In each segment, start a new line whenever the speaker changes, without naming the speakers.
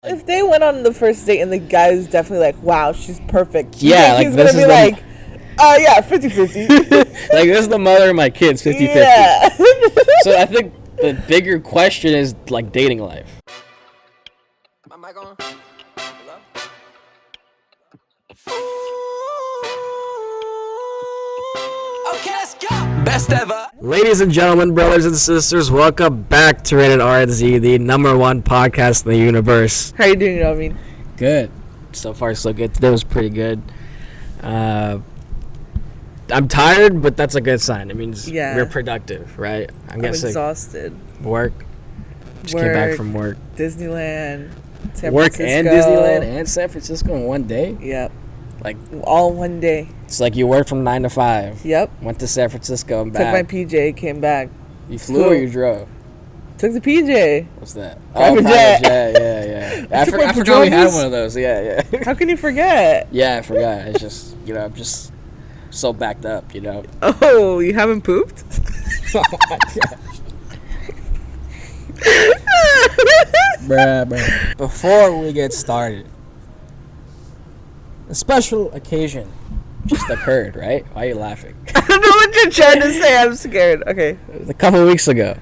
If they went on the first date and the guy was definitely like, wow, she's perfect.
Yeah, like
he's
this
gonna
is
be like, yeah, 50-50.
Like, this is the mother of my kids, 50-50.
Yeah.
So I think the bigger question is, like, dating life.
My mic on? Hello? Okay, let's go. Best ever.
Ladies and gentlemen, brothers and sisters, welcome back to Rated RZ, the #1 podcast in the universe.
How you doing, Robin?
Good. So far, so good. Today was pretty good. I'm tired, but that's a good sign. It means we're productive, right? I'm
exhausted.
Work. Just came back from work.
Disneyland. San
Work
Francisco.
and Disneyland and San Francisco in one day?
Yep.
Like,
all one day.
it's like you worked from 9 to 5.
Yep.
Went to San Francisco and
Took
back.
my PJ, came back.
You flew or you drove?
Took the PJ.
What's that?
Private jet.
Yeah. I
Took my
forgot we had
pajamas.
one of those. Yeah.
How can you forget?
Yeah, I forgot. It's just, I'm just so backed up,
Oh, you haven't pooped?
Oh my gosh. Bruh. Before we get started, a special occasion just occurred, right? Why are you laughing?
I don't know what you're trying to say. I'm scared. Okay.
It was a couple of weeks ago.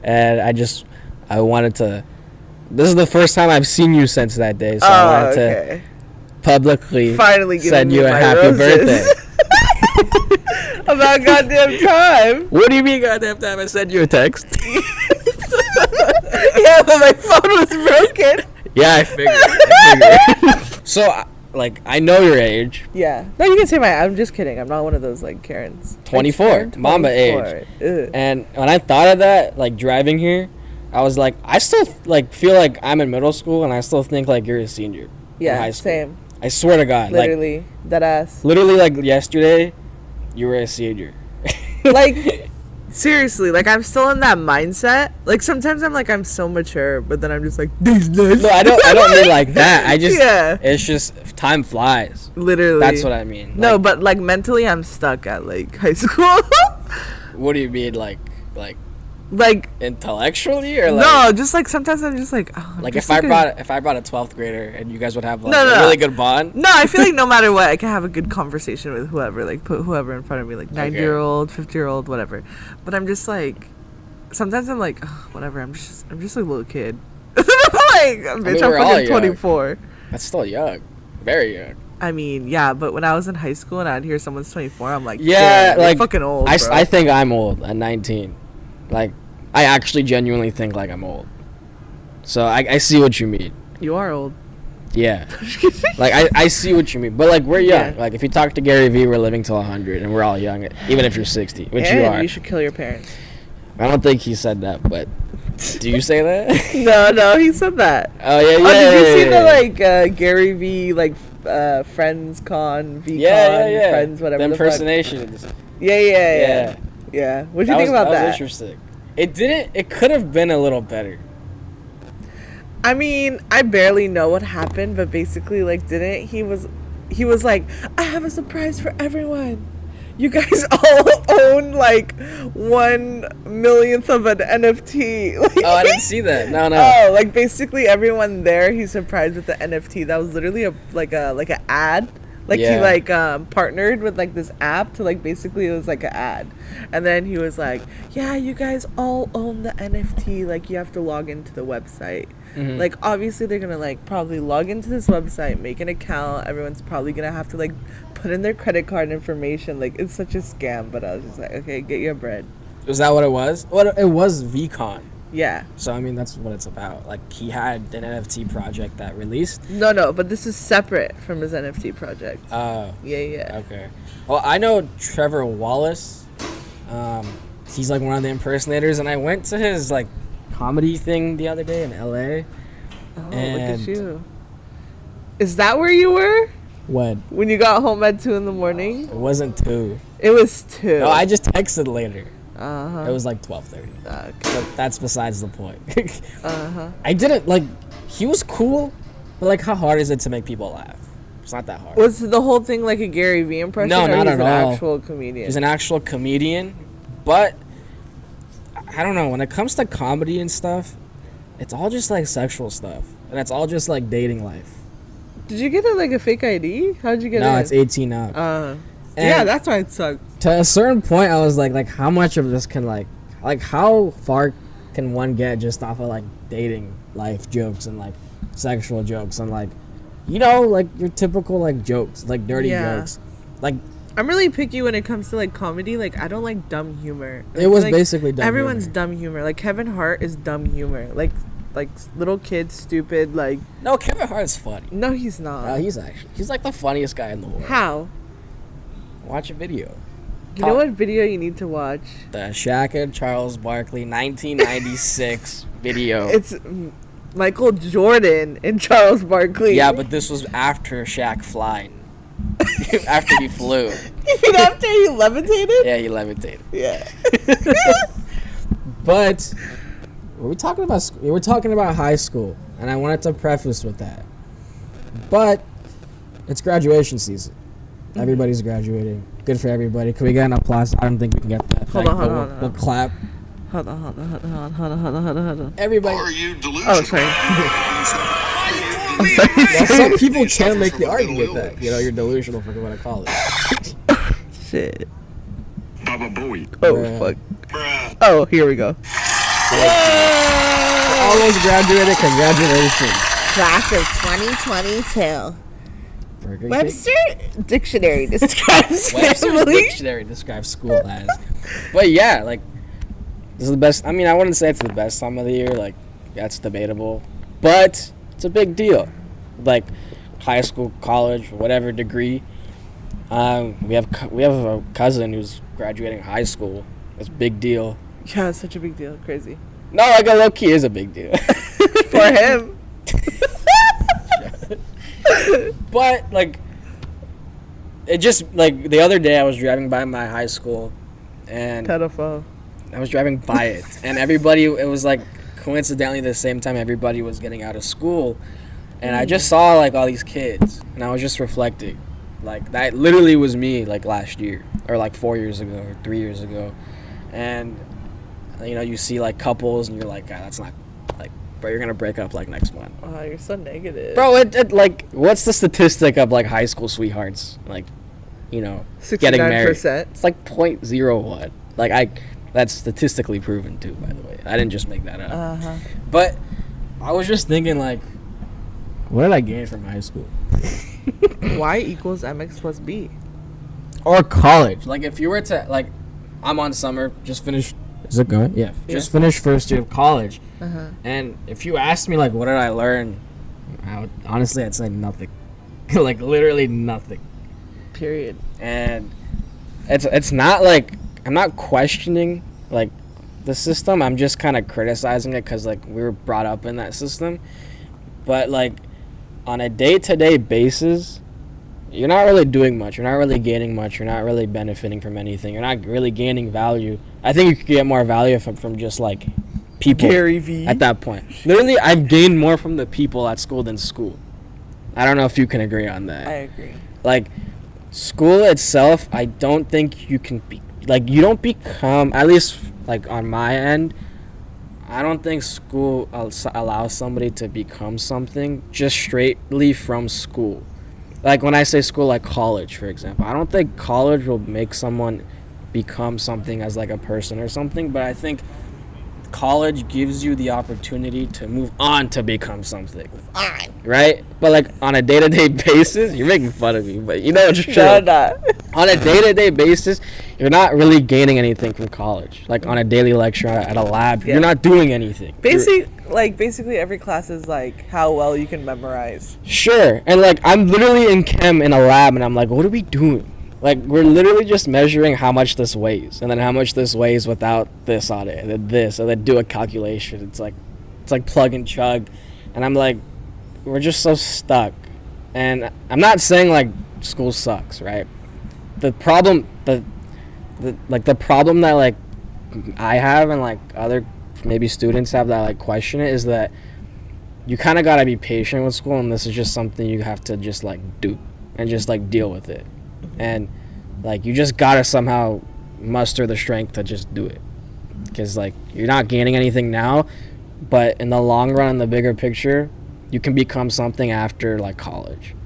And I wanted to... This is the first time I've seen you since that day, so I wanted to publicly
finally
send you a
my
happy
roses.
birthday.
About goddamn time.
What do you mean goddamn time? I sent you a text.
Yeah, but my phone was broken.
Yeah, I figured. So, I know your age.
Yeah. No, you can say I'm just kidding. I'm not one of those, Karens.
24. Mamba age.
Ugh.
And when I thought of that, driving here, I was like, I still, feel like I'm in middle school, and I still think, you're a senior in high school.
Same.
I swear to God.
Literally. That ass.
Literally, yesterday, you were a senior.
Seriously, I'm still in that mindset. Sometimes I'm so mature, but then I'm just these days.
No, I don't mean like that. I just,
yeah.
It's just, time flies.
Literally.
That's what I mean.
No, but mentally I'm stuck at high school.
What do you mean, intellectually or
no, just sometimes I'm just
if I brought a 12th grader and you guys would have a
no.
really good bond.
No, I feel no matter what I can have a good conversation with whoever, put whoever in front of me, 90-year-old, 50-year-old, whatever. But I'm just sometimes I'm whatever. I'm just a little kid. Bitch, I'm fucking 24.
Young. That's still young, very young.
I mean, yeah, but when I was in high school and I'd hear someone's 24, I'm
yeah,
you're fucking old.
I think I'm old at 19. I actually genuinely think I'm old. So I see what you mean.
You are old.
Yeah. I see what you mean. But we're young.
Yeah.
If you talk to Gary Vee, we're living till 100 and we're all young, even if you're 60, which
and
you are.
You should kill your parents.
I don't think he said that, but do you say that?
No, he said that.
Oh yeah.
Did you see the Gary Vee Friends Con, V Con, Friends, whatever
the impersonations.
Yeah. What do you think about that?
That was interesting. It could have been a little better.
I mean, I barely know what happened, but basically, he was like, I have a surprise for everyone. You guys all own 1/1,000,000th of an NFT.
Oh, I didn't see that. No.
Oh, basically everyone there, he's surprised with the NFT. That was literally an ad. He partnered with this app to basically it was an ad, and then he was like, yeah, you guys all own the NFT, you have to log into the website. Mm-hmm. Obviously they're gonna probably log into this website, make an account, everyone's probably gonna have to put in their credit card information. It's such a scam. But I was just okay, get your bread.
Was that what it was? It was VCon.
Yeah.
So, I mean, that's what it's about. He had an NFT project that released.
No, but this is separate from his NFT project.
Oh.
Yeah.
Okay. Well, I know Trevor Wallace. He's, one of the impersonators, and I went to his, comedy thing the other day in L.A.
Oh, look at you. Is that where you were?
What?
When you got home at 2 in the morning?
It wasn't 2.
It was 2.
No, I just texted later.
Uh-huh.
It was 12:30.
Okay.
But that's besides the point.
Uh-huh.
I didn't he was cool, but how hard is it to make people laugh? It's not that hard.
Was the whole thing a Gary Vee impression?
No, not at all.
He's an actual comedian.
He's an actual comedian, but I don't know. When it comes to comedy and stuff, it's all just sexual stuff. and it's all just like dating life.
Did you get a fake ID? How'd you get it?
No, it's 18 up.
Yeah, that's why it sucked.
To a certain point, I was like how much of this can like how far can one get just off of like dating life jokes and like sexual jokes and like, you know, like your typical like jokes, like dirty jokes. Like,
I'm really picky when it comes to like comedy. Like, I don't like dumb humor.
It was basically dumb
everyone's
humor.
Dumb humor. Like Kevin Hart is dumb humor. Like little kids, stupid. Like,
no, Kevin Hart's funny.
No, he's not.
He's like the funniest guy in the world.
How?
Watch a video.
You know what video you need to watch?
The Shaq and Charles Barkley 1996 video.
It's Michael Jordan and Charles Barkley.
Yeah, but this was after Shaq flying. After he flew.
Even after he levitated?
Yeah, he levitated.
Yeah.
But we're talking about high school, and I wanted to preface with that. But it's graduation season. Everybody's graduating. Good for everybody. Can we get an applause? I don't think we can get that.
Hold on.
We'll clap.
Hold on.
Everybody.
Are you delusional?
Oh, sorry.
Now, some people can make the argument that, you know, you're delusional for what I call it.
Shit.
Baba Booey.
Oh,
Bruh.
fuck.
Bruh.
Oh, here we go.
All those graduated, congratulations.
Class of 2022.
Burger
Webster Dictionary describes
Webster's
family.
Dictionary describes school as. But yeah, like, this is the best. I mean, I wouldn't say it's the best time of the year. Like, that's debatable. But it's a big deal. Like, high school, college, whatever degree. We have a cousin who's graduating high school. It's a big deal.
Yeah, it's such a big deal. Crazy.
No, like, a low-key is a big deal.
For him.
But, like, it just, like, the other day I was driving by my high school, and
Pedophile.
I was driving by it, and everybody, it was, like, coincidentally the same time everybody was getting out of school, and I just saw, like, all these kids, and I was just reflecting. Like, that literally was me, like, last year, or, like, 4 years ago, or 3 years ago, and, you know, you see, like, couples, and you're like, God, that's not, like, bro, you're gonna break up, like, next month.
Oh, you're so negative.
Bro, it like, what's the statistic of, like, high school sweethearts, like, you know, getting married?
69%.
It's like 0.01. Like, that's statistically proven too, by the way. I didn't just make that up.
Uh-huh.
But I was just thinking, like, what did I gain from high school?
Y equals MX plus B.
Or college. Like, if you were to, like, I'm on summer, just finished. Is it going? Yeah. Just finished first year of college.
Uh-huh.
And if you asked me, like, what did I learn? Honestly, I'd say nothing. Like, literally nothing.
Period.
And it's not like, I'm not questioning, like, the system. I'm just kind of criticizing it because, like, we were brought up in that system. But, like, on a day-to-day basis, you're not really doing much. You're not really gaining much. You're not really benefiting from anything. You're not really gaining value. I think you could get more value from just, like, people.
Gary V.
At that point. Literally, I've gained more from the people at school than school. I don't know if you can agree on that.
I agree.
Like, school itself, I don't think you can be, like, you don't become, at least, like, on my end, I don't think school allows somebody to become something just straightly from school. Like, when I say school, like college, for example, I don't think college will make someone become something as, like, a person or something, but I think college gives you the opportunity to move on to become something.
Fine.
Right? But, like, on a day-to-day basis, you're making fun of me, but you know it's true.
No, not.
On a day-to-day basis, you're not really gaining anything from college. Like, on a daily lecture at a lab, you're not doing anything.
Basically every class is like how well you can memorize.
Sure. And, like, I'm literally in chem in a lab, and I'm like, what are we doing? Like, we're literally just measuring how much this weighs, and then how much this weighs without this on it, and then this, and then do a calculation. It's like plug and chug, and I'm like, we're just so stuck. And I'm not saying, like, school sucks, right? The problem, the problem that, like, I have and, like, other maybe students have that, like, question it is that you kind of gotta be patient with school, and this is just something you have to just, like, do and just, like, deal with it. And, like, you just gotta somehow muster the strength to just do it, because, like, you're not gaining anything now, but in the long run, in the bigger picture, you can become something after like college.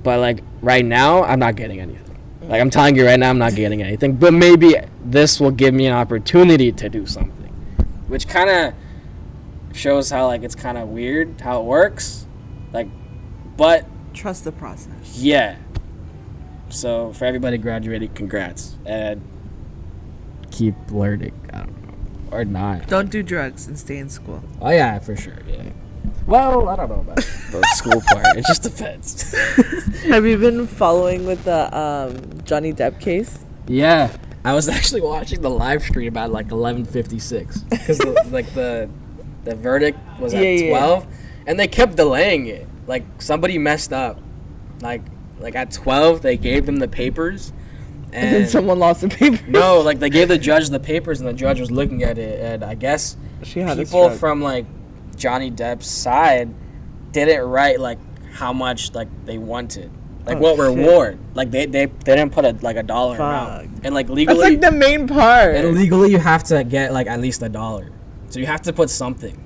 But like right now, I'm not getting anything. Like I'm telling you right now, I'm not getting anything. But maybe this will give me an opportunity to do something, which kind of shows how like it's kind of weird how it works. Like, but
Trust the process.
yeah. So for everybody graduating, congrats, and keep learning. I don't know, or not.
Don't do drugs and stay in school.
Oh yeah, for sure. Yeah. Well, I don't know about the school part. It just depends.
Have you been following with the Johnny Depp case?
Yeah, I was actually watching the live stream at like 11:56 because the verdict was at 12, and they kept delaying it. Like somebody messed up. Like at 12, they gave them the papers,
And then someone lost the papers.
No, like they gave the judge the papers, and the judge was looking at it, and I guess
She had
people from like Johnny Depp's side didn't write like how much like they wanted, like what reward. Like they didn't put a dollar amount, and like legally
that's like the main part.
And legally you have to get like at least $1, so you have to put something.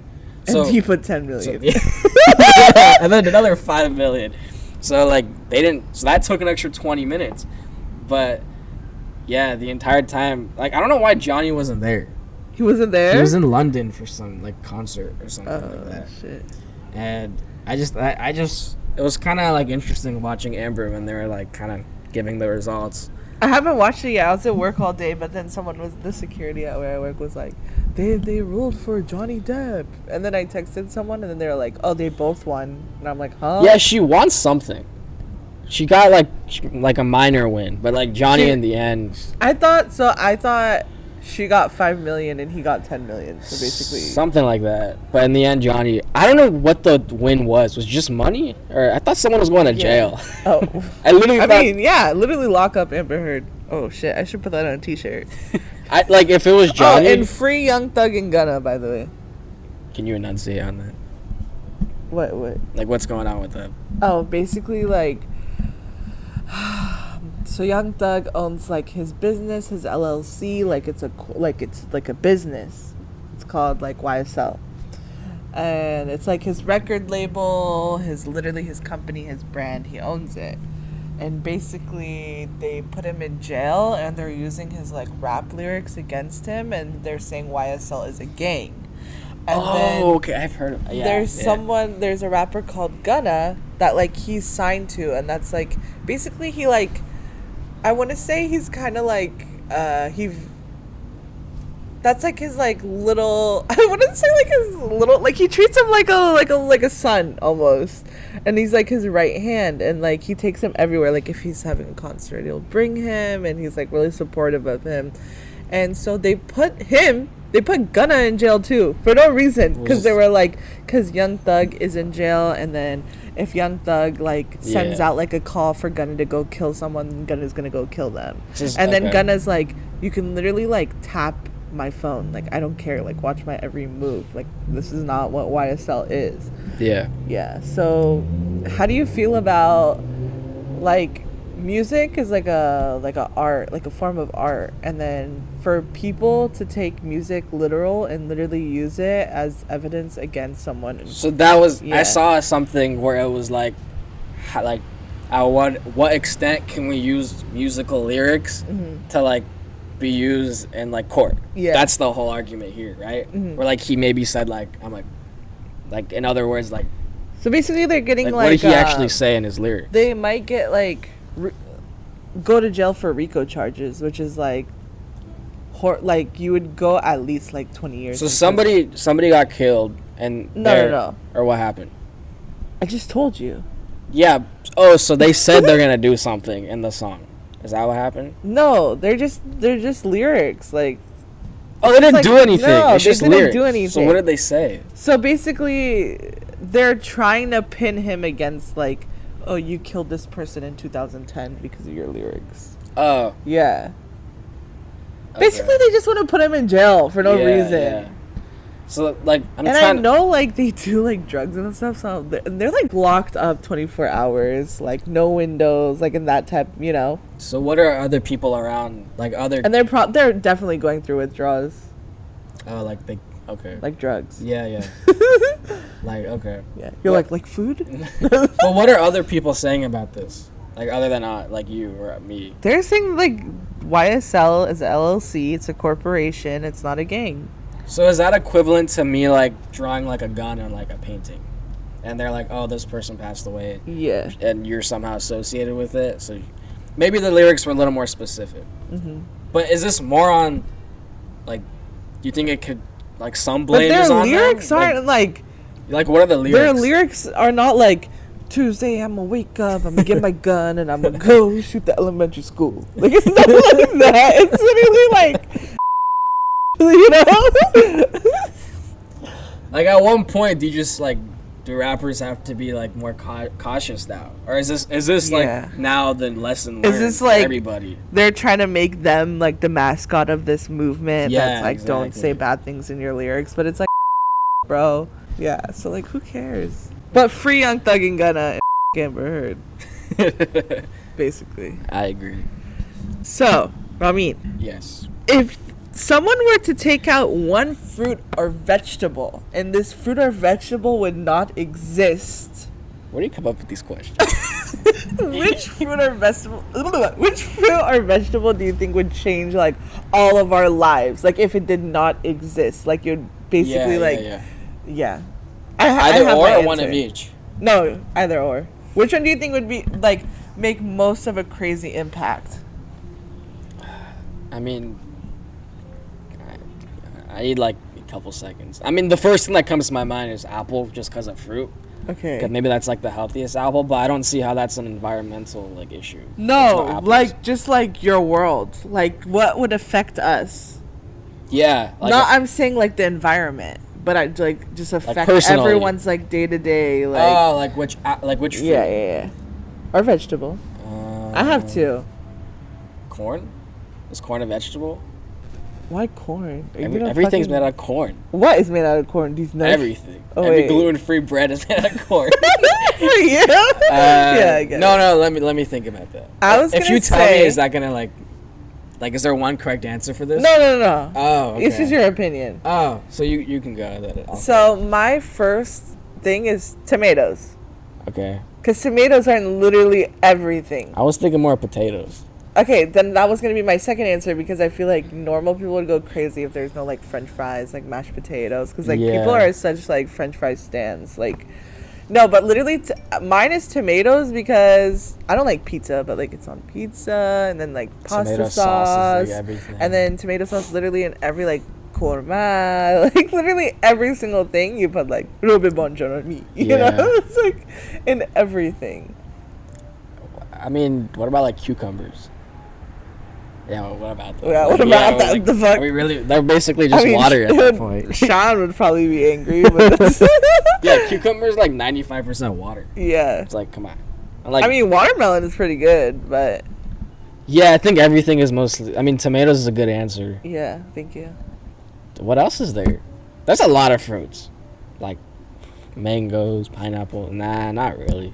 So
and he put 10 million.
So, yeah. And then another 5 million. So like they didn't. So that took an extra 20 minutes, but yeah, the entire time, like I don't know why Johnny wasn't there.
He wasn't there?
He was in London for some like concert or something like that.
Shit.
And I just it was kind of like interesting watching Amber when they were like kind of giving the results.
I haven't watched it yet. I was at work all day, but then the security at where I work was like, they ruled for Johnny Depp. And then I texted someone, and then they were like, oh, they both won. And I'm like, huh?
Yeah, she won something. She got like a minor win, but like Johnny in the end.
I thought she got 5 million and he got 10 million. So basically
something like that. But in the end, Johnny, I don't know what the win was. Was it just money, or I thought someone was going to jail.
Oh,
I
literally lock up Amber Heard. Oh shit, I should put that on a t-shirt.
I like if it was Johnny.
Oh, and free Young Thug and Gunna, by the way.
Can you enunciate on that?
What?
Like what's going on with that?
Oh, basically like. So Young Thug owns like his business, his LLC, like it's like a business. It's called like YSL, and it's like his record label, his company, his brand. He owns it, and basically they put him in jail, and they're using his like rap lyrics against him, and they're saying YSL is a gang. And then
okay, I've heard of. Yeah,
there's a rapper called Gunna that like he's signed to, and that's like basically he like. I want to say he's kind of like that's like his like little. I wouldn't say like his little, like he treats him like a son almost, and he's like his right hand, and like he takes him everywhere. Like if he's having a concert, he'll bring him, and he's like really supportive of him. And so they put Gunna in jail too for no reason, because they were like, because Young Thug is in jail, and then if Young Thug like sends out like a call for Gunna to go kill someone, Gunna's gonna go kill them. Then Gunna's like, you can literally like tap my phone, like I don't care, like watch my every move, like this is not what YSL is. Yeah. So how do you feel about like music is like a art, like a form of art, and then for people to take music literal and literally use it as evidence against someone?
So that was I saw something where it was like at what extent can we use musical lyrics to like be used in like court? That's the whole argument here, right? Where like he maybe said like, I'm like in other words, like,
so basically they're getting like
what did he actually say in his lyrics?
They might get like go to jail for RICO charges, which is like like you would go at least like 20 years.
So somebody got killed, and
no,
or what happened?
I just told you.
Yeah. Oh, so they said they're gonna do something in the song. Is that what happened?
No, they're just lyrics. Like,
oh, they didn't do anything.
No,
it's just
they didn't
lyrics.
do anything.
So what did they say?
So basically, they're trying to pin him against like, oh, you killed this person in 2010 because of your lyrics.
Oh.
Yeah. Okay. Basically, they just want to put him in jail for no reason. Yeah.
So like,
I know like they do like drugs and stuff, so they're like locked up 24 hours, like no windows, like in that type, you know.
So what are other people around, like other?
And they're definitely going through withdrawals.
Oh, like Okay.
Like drugs.
Yeah. Like, okay.
Yeah. You're like food?
But what are other people saying about this? Like, other than like you or me?
They're saying like YSL is a LLC. It's a corporation. It's not a gang.
So is that equivalent to me like drawing like a gun on like a painting, and they're like, oh, this person passed away,
Yeah.
and you're somehow associated with it? So maybe the lyrics were a little more specific.
Mm-hmm.
But is this more on, like, do you think it could, like, some
But
blame
their
is on
lyrics
them?
aren't like
Like, what are the lyrics?
their lyrics are not like Tuesday I'm gonna wake up, I'm gonna get my gun, and I'm gonna go shoot the elementary school. Like, it's not like that. It's literally like, you know.
Like, at one point, do you just, like, do rappers have to be, like, more cautious now? Or is this
Yeah.
like, now the lesson learned
Is this
for
like
everybody?
they're trying to make them like the mascot of this movement?
Yeah,
That's like, don't
exactly.
say bad things in your lyrics, but it's like, bro, yeah. So like, who cares? But free Young Thug and Gunna and Amber Heard, basically.
I agree.
So, Ramin,
Yes.
if someone were to take out one fruit or vegetable, and this fruit or vegetable would not exist,
Where do you come up with these questions?
which fruit or vegetable? Which fruit or vegetable do you think would change like all of our lives? Like if it did not exist, like you'd basically yeah. I
Either
have
or,
my
or one of
answer.
each.
No, either or. Which one do you think would be like make most of a crazy impact?
I mean, I need like a couple seconds. I mean, the first thing that comes to my mind is apple, just because of fruit.
Okay.
'Cause maybe that's like the healthiest apple, but I don't see how that's an environmental like issue. There's
No,
apples.
like just like your world. Like what would affect us?
Yeah. Like
Not I'm saying like the environment, but I like just affect
personally.
everyone's like day to day like
oh, like which fruit?
yeah. Or vegetable. I have two.
Corn? Is corn a vegetable?
Why corn? Are you gonna
Everything's
fucking-
made out of corn.
What is made out of corn? These nuts.
Everything.
Oh,
Every
wait.
gluten-free bread is made out of corn.
yeah. Yeah, I get it.
No, let me think about that.
I was
if
gonna
you tell
say-
me, is that gonna like, is there one correct answer for this?
No.
Oh, okay.
This is your opinion.
Oh, so you can go. That.
So my first thing is tomatoes.
Okay.
Because tomatoes are in literally everything.
I was thinking more potatoes.
Okay, then that was going to be my second answer because I feel like normal people would go crazy if there's no, like, french fries, like, mashed potatoes. Because, like,
Yeah.
people are such, like, french fry stands. Like, no, but literally, mine is tomatoes because I don't like pizza, but, like, it's on pizza. And then, like, pasta
Tomato
sauce.
sauce is, like, everything.
And then tomato sauce literally in every, like, korma. Like, literally every single thing you put, like, robe bonjour on me. You know? It's, like, in everything.
I mean, what about like cucumbers? Yeah, well, what about that?
Yeah, what about that?
Like,
The fuck?
Are we really? They're basically just water at that point.
Sean would probably be angry, but it's
Yeah, cucumbers like 95% water.
yeah.
It's like, come on. Like,
I mean, watermelon is pretty good, but
yeah, I think everything is mostly. I mean, tomatoes is a good answer.
yeah, thank you.
What else is there? There's a lot of fruits, like mangoes, pineapple. Nah, not really.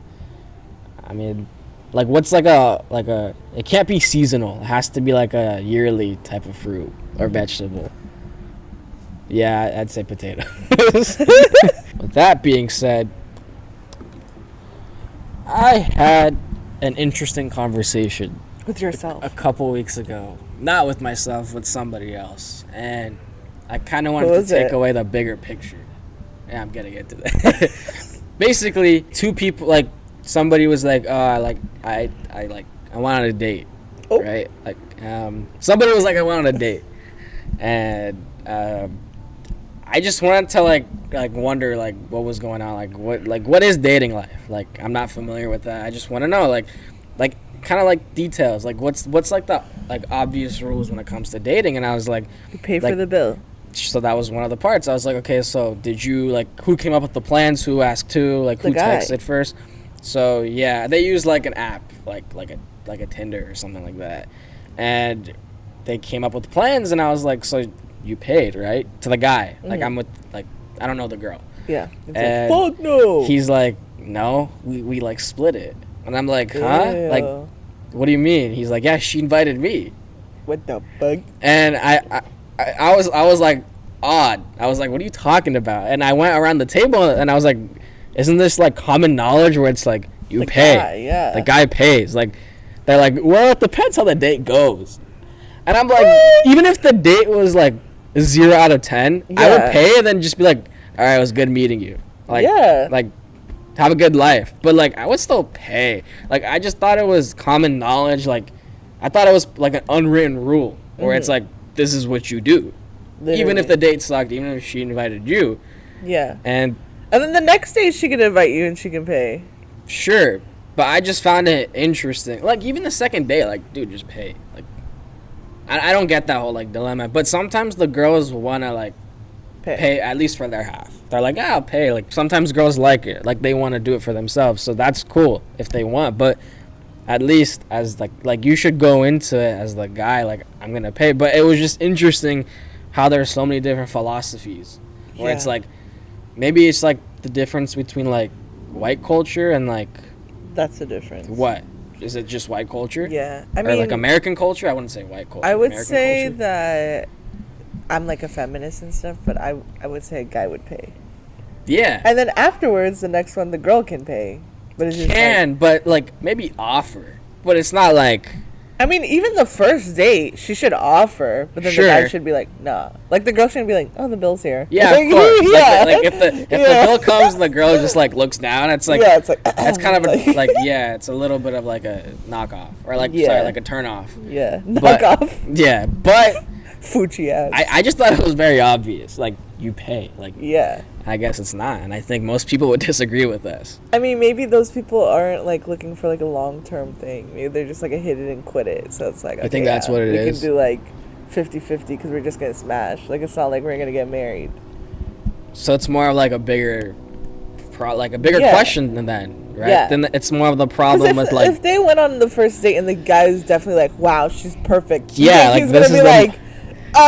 I mean, like what's like a it can't be seasonal. It has to be like a yearly type of fruit or vegetable. Yeah, I'd say potatoes. With that being said, I had an interesting conversation
With yourself.
a couple weeks ago. Not with myself, with somebody else. And I kind of wanted
Who
to
was
take
it?
away the bigger picture. Yeah, I'm gonna get to that. Basically, two people, like, somebody was like, I went on a date,
Oh.
right? Like, somebody was like, I went on a date. And, I just wanted to, like wonder, like, what was going on. What is dating life? Like, I'm not familiar with that. I just want to know, like, kind of like details, like what's like the like obvious rules when it comes to dating. And I was like,
You pay for
like-
the bill.
so that was one of the parts. I was like, okay, so did you like who came up with the plans, who asked who, like
The
who
guy.
texted first? So yeah, they used like an app, like a Tinder or something like that, and they came up with plans. And I was like, so you paid, right, to the guy? Like, I'm with, like, I don't know the girl.
Yeah. It's
And
like, fuck no.
He's like, no, we like split it. And I'm like, huh?
Ew.
Like, what do you mean? He's like, yeah, she invited me.
What the fuck?
And I was like, odd. I was like, what are you talking about? And I went around the table and I was like, isn't this like common knowledge where it's like you
The
pay?
guy, yeah.
The guy pays. Like, they're like, well, it depends how the date goes. And I'm like, even if the date was like 0 out of 10, I would
Yeah.
pay and then just be like, all right, it was good meeting you. Like,
Yeah.
like, have a good life. But like, I would still pay. Like, I just thought it was common knowledge. Like, I thought it was like an unwritten rule where it's like, this is what you do. Even if the date sucked, even if she invited you.
Yeah.
And
And then the next day she can invite you and she can pay.
sure, but I just found it interesting. Like, even the second day, like, dude, just pay. Like, I don't get that whole, like, dilemma. But sometimes the girls want to, like, pay at least for their half. They're like, I'll pay. Like, sometimes girls like it. Like, they want to do it for themselves. So that's cool if they want. But at least as, like you should go into it as the guy, like, I'm going to pay. But it was just interesting how there's so many different philosophies. Where it's,
Yeah.
like, maybe it's, like, the difference between, like, white culture and, like,
That's the difference.
what? Is it just white culture?
Yeah. I
Or,
mean,
like, American culture? I wouldn't say white culture.
I would
American
say
culture.
that I'm like a feminist and stuff, but I would say a guy would pay.
Yeah.
And then afterwards, the next one, the girl can pay. But it's just like,
But, like, maybe offer. But it's not, like...
I mean, even the first date, she should offer, but then the guy
Sure.
should be like, nah. Like, the girl shouldn't be like, oh, the bill's here.
Yeah,
Like,
of course.
yeah.
Like, if the
Yeah.
bill comes and the girl just, like, looks down, it's like...
yeah, it's like,
That's kind of, like, yeah, it's a little bit of, like, a knockoff. Or, like,
Yeah.
sorry, like a turn-off.
yeah,
But-
knock off.
Yeah, but
Fuchi ass.
I just thought it was very obvious. Like, you pay. Like,
yeah.
I guess it's not. And I think most people would disagree with this.
I mean, maybe those people aren't like looking for like a long-term thing. Maybe they're just like a hit it and quit it. So it's like,
I think that's what it
we
is.
can do like 50-50 because we're just gonna smash. Like, it's not like we're gonna get married.
So it's more of, like, a bigger...
Yeah.
question than that, right?
Yeah.
Then it's more of the
'Cause
problem with, like...
if they went on the first date and the guy was definitely like, wow, she's perfect. You
Yeah,
think
like,
he's
this
gonna
is
be
the-
like,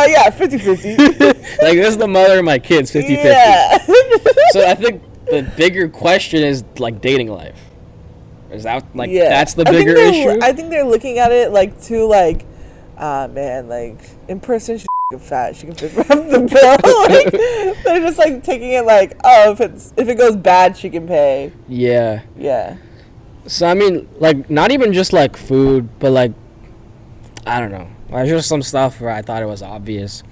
yeah, 50-50.
like, this is the mother of my kids, 50-50.
Yeah.
So I think the bigger question is, like, dating life. Is that, like,
Yeah.
that's the
I think
bigger
they're-
issue?
I think they're looking at it like too like, man, like in person she's fat, she can fit half the bill. Like, they're just like taking it like, oh, if it goes bad, she can pay.
Yeah.
Yeah.
So, I mean, like, not even just, like, food, but, like, I don't know. There's just some stuff where I thought it was obvious.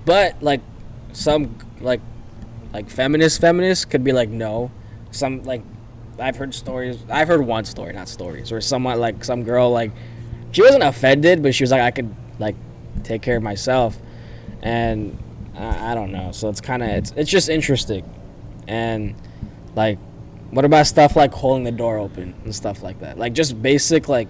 But, like, some, like feminists could be like, no. Some, like, I've heard one story, not stories, where someone, like, some girl, like, she wasn't offended, but she was like, I could, like, take care of myself. And I don't know. So it's kind of, it's just interesting. And, like, what about stuff like holding the door open and stuff like that? Like, just basic, like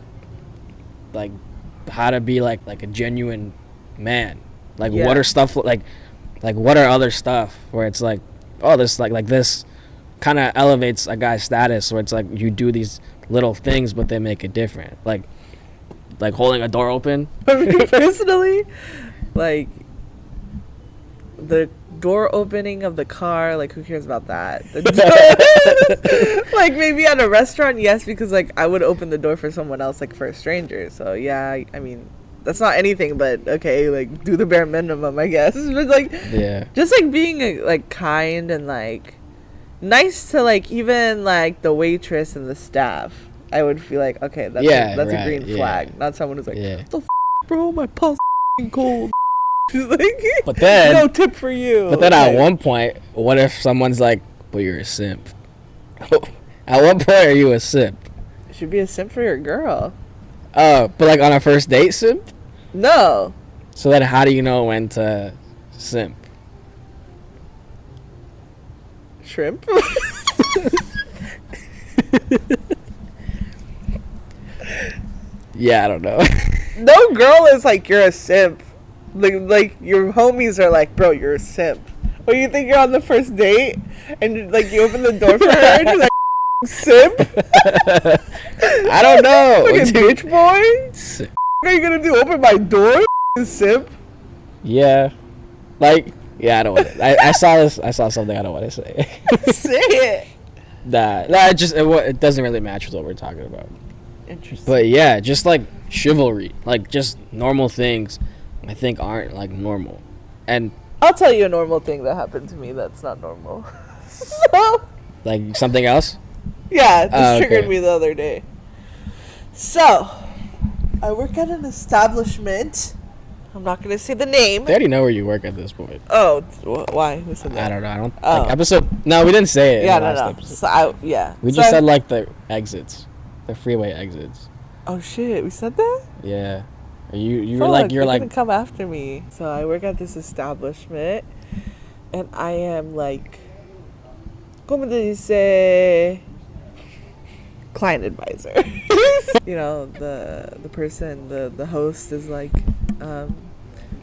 how to be, like a genuine man. Like,
Yeah.
what are stuff, like, what are other stuff where it's like, oh, this, like this kind of elevates a guy's status, where it's like you do these little things, but they make it different. Like holding a door open.
I mean, personally, like the door opening of the car, like who cares about that? Like maybe at a restaurant, yes, because like I would open the door for someone else, like for a stranger. So yeah, I mean that's not anything, but okay, like do the bare minimum, I guess. But like,
Yeah.
just like being like kind and like nice to like even like the waitress and the staff. I would feel like, okay, that's
Yeah,
a
right,
green
yeah.
flag, not someone who's like,
Yeah.
what the bro, my pulse cold. Like,
But then-
no tip for you.
But then at
Like,
one point, what if someone's like, "But you're a simp." At what point are you a simp?
should be a simp for your girl.
Oh, but like on a first date simp?
No.
So then how do you know when to simp?
Shrimp.
Yeah, I don't know.
No girl is like, you're a simp. Like your homies are like, bro, you're a simp. Or you think you're on the first date and like you open the door for her and you're like, simp?
I don't know.
Fucking
dude.
bitch boy?
Simp.
What are you gonna do? Open my door? Simp?
Yeah. Like, yeah, I don't want to. I saw this. I saw something I don't want to say.
Say it.
Nah, it doesn't really match with what we're talking about.
Interesting.
But yeah, just like chivalry, like just normal things, I think aren't like normal. And
I'll tell you a normal thing that happened to me that's not normal. So,
Like something else?
yeah, this triggered
okay.
me the other day. So, I work at an establishment. I'm not going to say the name.
They already know where you work at this point.
Oh, why? Who said that?
I don't know. I don't.
Oh.
Like, episode. No, we didn't say it.
Yeah,
in the
no.
last episode.
So
We just said like the exits, the freeway exits.
Oh shit, we said that?
Yeah. You were like,
They're
like,
gonna come after me. So I work at this establishment, and I am like, como dice, client advisor. You know, the person, the host is like,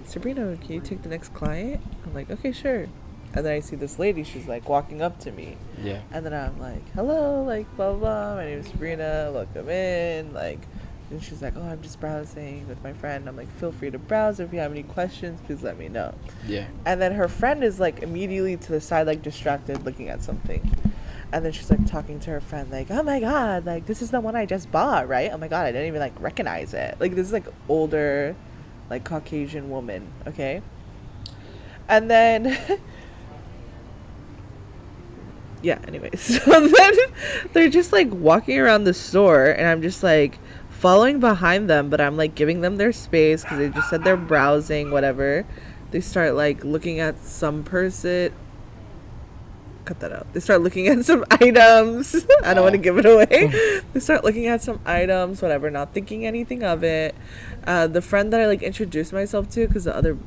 Sabrina, can you take the next client? I'm like, okay, sure. And then I see this lady, she's like walking up to me.
yeah.
And then I'm like, hello, like, blah, blah, my name is Sabrina, welcome in, like, and she's like, oh, I'm just browsing with my friend. I'm like, feel free to browse. If you have any questions, please let me know.
Yeah.
And then her friend is, like, immediately to the side, like, distracted, looking at something. And then she's, like, talking to her friend, like, oh, my God, like, this is the one I just bought, right? Oh, my God, I didn't even, like, recognize it. Like, this is, like, older, like, Caucasian woman, okay? And then... yeah, anyways. So then they're just like walking around the store, and I'm just like following behind them, but I'm like giving them their space because they just said they're browsing, whatever. They start like looking at some person. Cut that out. They start looking at some items. I don't want to give it away. They start looking at some items, whatever, not thinking anything of it. The friend that I like introduced myself to, because the other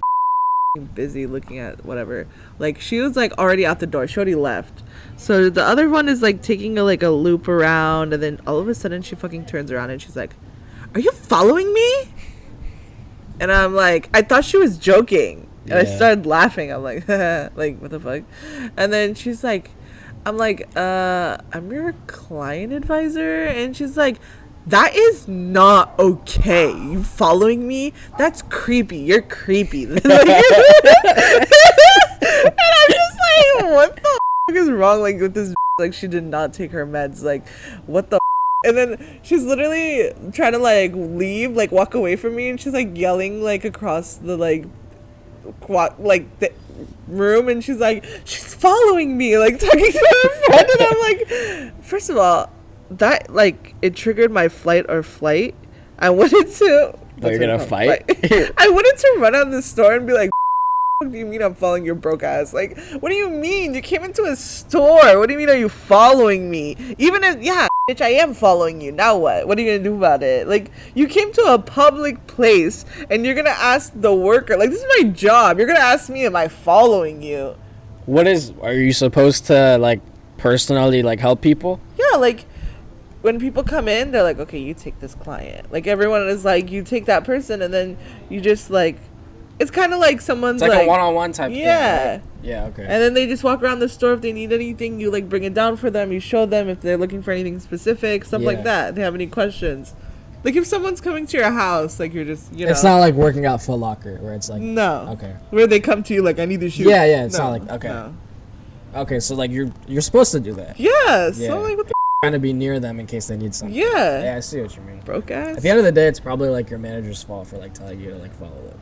busy looking at whatever, like she was like already out the door, she already left. So the other one is like taking a loop around, and then all of a sudden she fucking turns around and she's like, are you following me? And I'm like, I thought she was joking, and I started laughing. I'm like, like, what the fuck? And then she's like, I'm like, I'm your client advisor. And she's like, that is not okay. You following me? That's creepy. You're creepy. And I'm just like, what the f- is wrong? Like with this, like she did not take her meds. Like, what the? And then she's literally trying to like leave, like walk away from me, and she's like yelling like across the like the room, and she's like, she's following me, like talking to her friend, and I'm like, first of all, that like it triggered my flight. I wanted to.
Oh, you're gonna fight?
I wanted to run out of the store and be like, what do you mean I'm following your broke ass? Like, what do you mean? You came into a store. What do you mean are you following me? Even if, yeah, bitch, I am following you. Now what? What are you gonna do about it? Like, you came to a public place and you're gonna ask the worker, like, this is my job. You're gonna ask me, am I following you?
Are you supposed to like personally like help people?
Yeah, like when people come in, they're like, okay, you take this client. Like everyone is like, you take that person, and then you just like, it's kind of like someone's
It's like a one-on-one type thing.
Yeah.
Right? Yeah, okay.
And then they just walk around the store. If they need anything, you like bring it down for them. You show them if they're looking for anything specific, stuff like that. If they have any questions. Like if someone's coming to your house, like you're just, you know.
It's not like working out Foot Locker where it's like.
No.
Okay.
Where they come to you like, I need to shoot.
Yeah, yeah. It's
No,
not like, okay.
no.
Okay, so like you're supposed to do that.
Yeah.
Yeah.
So like, what the
Trying to be near them in case they need something.
Yeah.
Yeah, I see what you mean.
broke ass?
At the end of the day, it's probably like your manager's fault for like telling you to like follow them.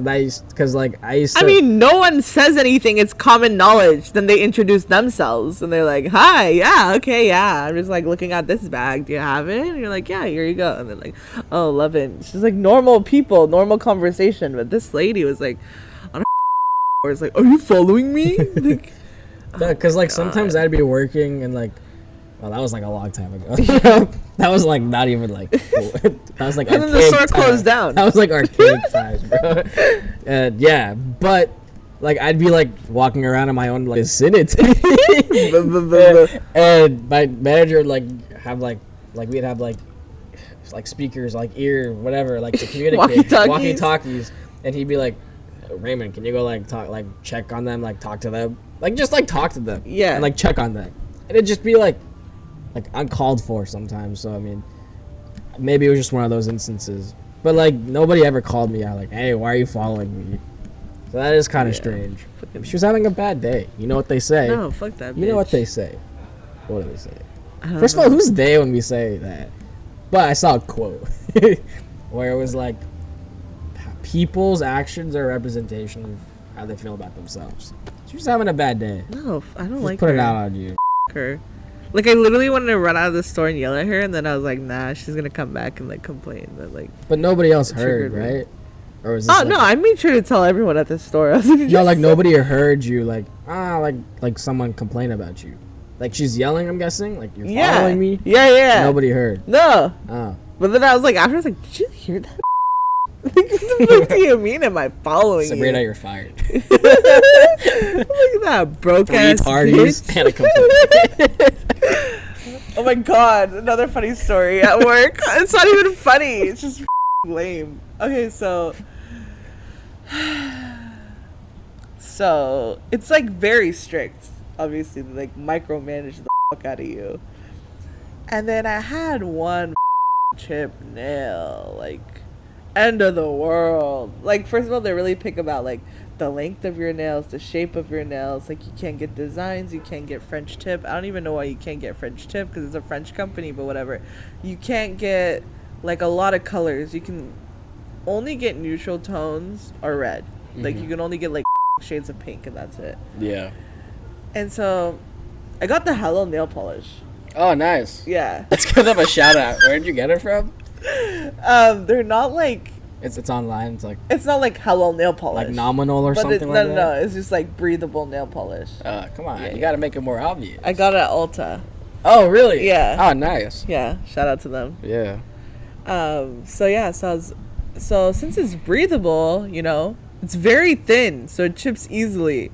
I used to.
I mean, no one says anything. It's common knowledge. Then they introduce themselves, and they're like, "Hi, yeah, okay, yeah." I'm just like looking at this bag. Do you have it? And you're like, "Yeah, here you go." And then like, "Oh, love it." She's like normal people, normal conversation. But this lady was like, on her it's like, "Are you following me?" Like,
Because like sometimes I'd be working and like, well, that was like a long time ago. That was like not even like. That was like.
and then the store closed down.
That was like archaic times, bro. And yeah, but like I'd be like walking around in my own like vicinity, and my manager would like have like we'd have like speakers like ear whatever like to communicate walkie-talkies, and he'd be like, Raymond, can you go like check on them, like talk to them, like just like talk to them,
Yeah.
and like check on them, and it'd just be like uncalled for sometimes. So I mean, maybe it was just one of those instances, but like nobody ever called me out like, hey, why are you following me? So that is kind of strange. She was having a bad day. You know what they say.
No, fuck that bitch.
You know what they say. What do they say? First of all, who's they when we say that? But I saw a quote where it was like, people's actions are a representation of how they feel about themselves. She's having a bad day.
No, I don't
Just
like
put
her.
it out on you.
Her. Like I literally wanted to run out of the store and yell at her, and then I was like, nah, she's gonna come back and like complain.
But nobody else heard,
triggered me.
right? Or was this
Oh no, I made sure to tell everyone at the store. I was like,
no, like nobody heard you, like someone complain about you. Like she's yelling, I'm guessing. Like you're following me.
Yeah.
Nobody heard.
No.
Oh.
But then I was like, after I was like, did you hear that? Like, what the fuck do you mean? Am I following
Sabrina,
you?
you're fired.
Look at that broke
3
ass
parties
bitch.
and a complaint.
Oh my god, another funny story at work. It's not even funny. It's just lame. Okay, so it's like very strict. Obviously, they, like micromanage the fuck out of you. And then I had one chip nail, like end of the world. Like first of all, they really pick about like the length of your nails, the shape of your nails. Like you can't get designs, you can't get French tip. I don't even know why you can't get French tip because it's a French company, but whatever. You can't get like a lot of colors. You can only get neutral tones or red. Like you can only get like shades of pink and that's it.
Yeah.
And so I got the Halal nail polish.
Oh, nice.
Yeah.
Let's give them a shout out. Where did you get it from?
They're not like
It's online.
it's not like Halal nail polish.
like nominal or
but
something
no,
like that.
no, it's just like breathable nail polish.
Come on.
Yeah.
You got to make it more obvious.
I got it at Ulta.
Oh, really?
Yeah.
Oh, nice.
Yeah, shout out to them.
Yeah.
So since it's breathable, you know, it's very thin, so it chips easily.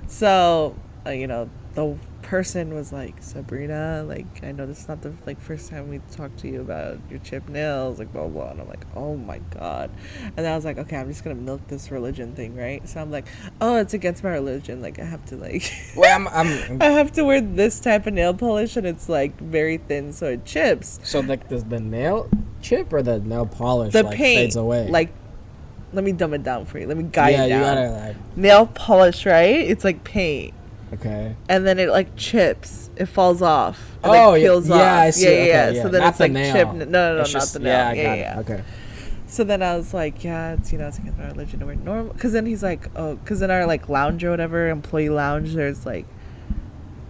So, the person was like, Sabrina, like, I know this is not the like first time we talked to you about your chip nails, like blah blah. And I'm like, oh my god. And then I was like, okay, I'm just gonna milk this religion thing, right? So I'm like, oh, it's against my religion, like I have to like
Wait, I'm
I have to wear this type of nail polish and it's like very thin so it chips.
So like the nail chip or the nail polish
The
like
paint
fades away.
like, let me dumb it down for you. Let me guide
yeah,
you down.
you gotta like
Nail polish, right? It's like paint.
okay.
And then it like chips. It falls off. It,
Oh,
like, peels
yeah,
off.
I see. Okay, yeah.
So then
Not
it's
the
like
nail.
chip. No,
It's
not
just-
the nail.
yeah, I
Yeah,
got
yeah.
it. Okay.
So then I was like, yeah, it's it's against my religion to wear normal. Because then he's like, oh, because in our like lounge or whatever, employee lounge, there's like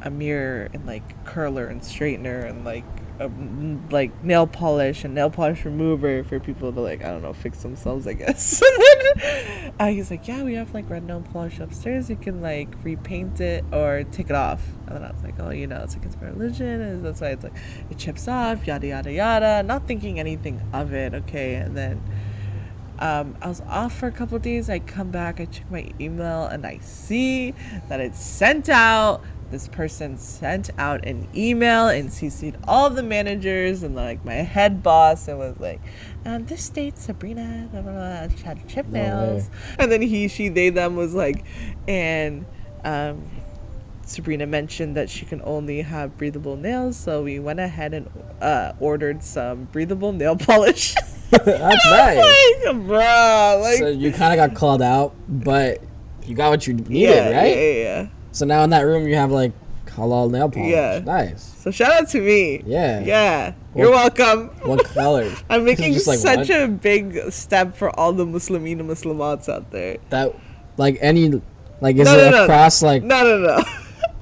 a mirror and like curler and straightener and like like nail polish and nail polish remover for people to like, I don't know, fix themselves, I guess. And then he's like, yeah, we have like red nail polish upstairs. You can like repaint it or take it off. And then I was like, oh, it's against my religion, and that's why it's like it chips off, yada yada yada. Not thinking anything of it, okay. And then I was off for a couple of days. I come back, I check my email, and I see that it's sent out. This person sent out an email and CC'd all the managers and like my head boss and was like, this date Sabrina blah, blah, blah, had chip nails. And then he, she, they, them was like, and Sabrina mentioned that she can only have breathable nails, so we went ahead and ordered some breathable nail polish.
That's nice.
Like, bruh, like,
So you kind of got called out, but you got what you needed, right?
Yeah.
So now in that room you have like halal nail polish.
Yeah.
Nice.
So shout out to me.
Yeah.
Yeah. You're welcome.
What colors?
I'm making
Just like
such
what?
a big step for all the Muslimeen and Muslimats out there.
That like any like is
No,
it
no, no.
across like
No.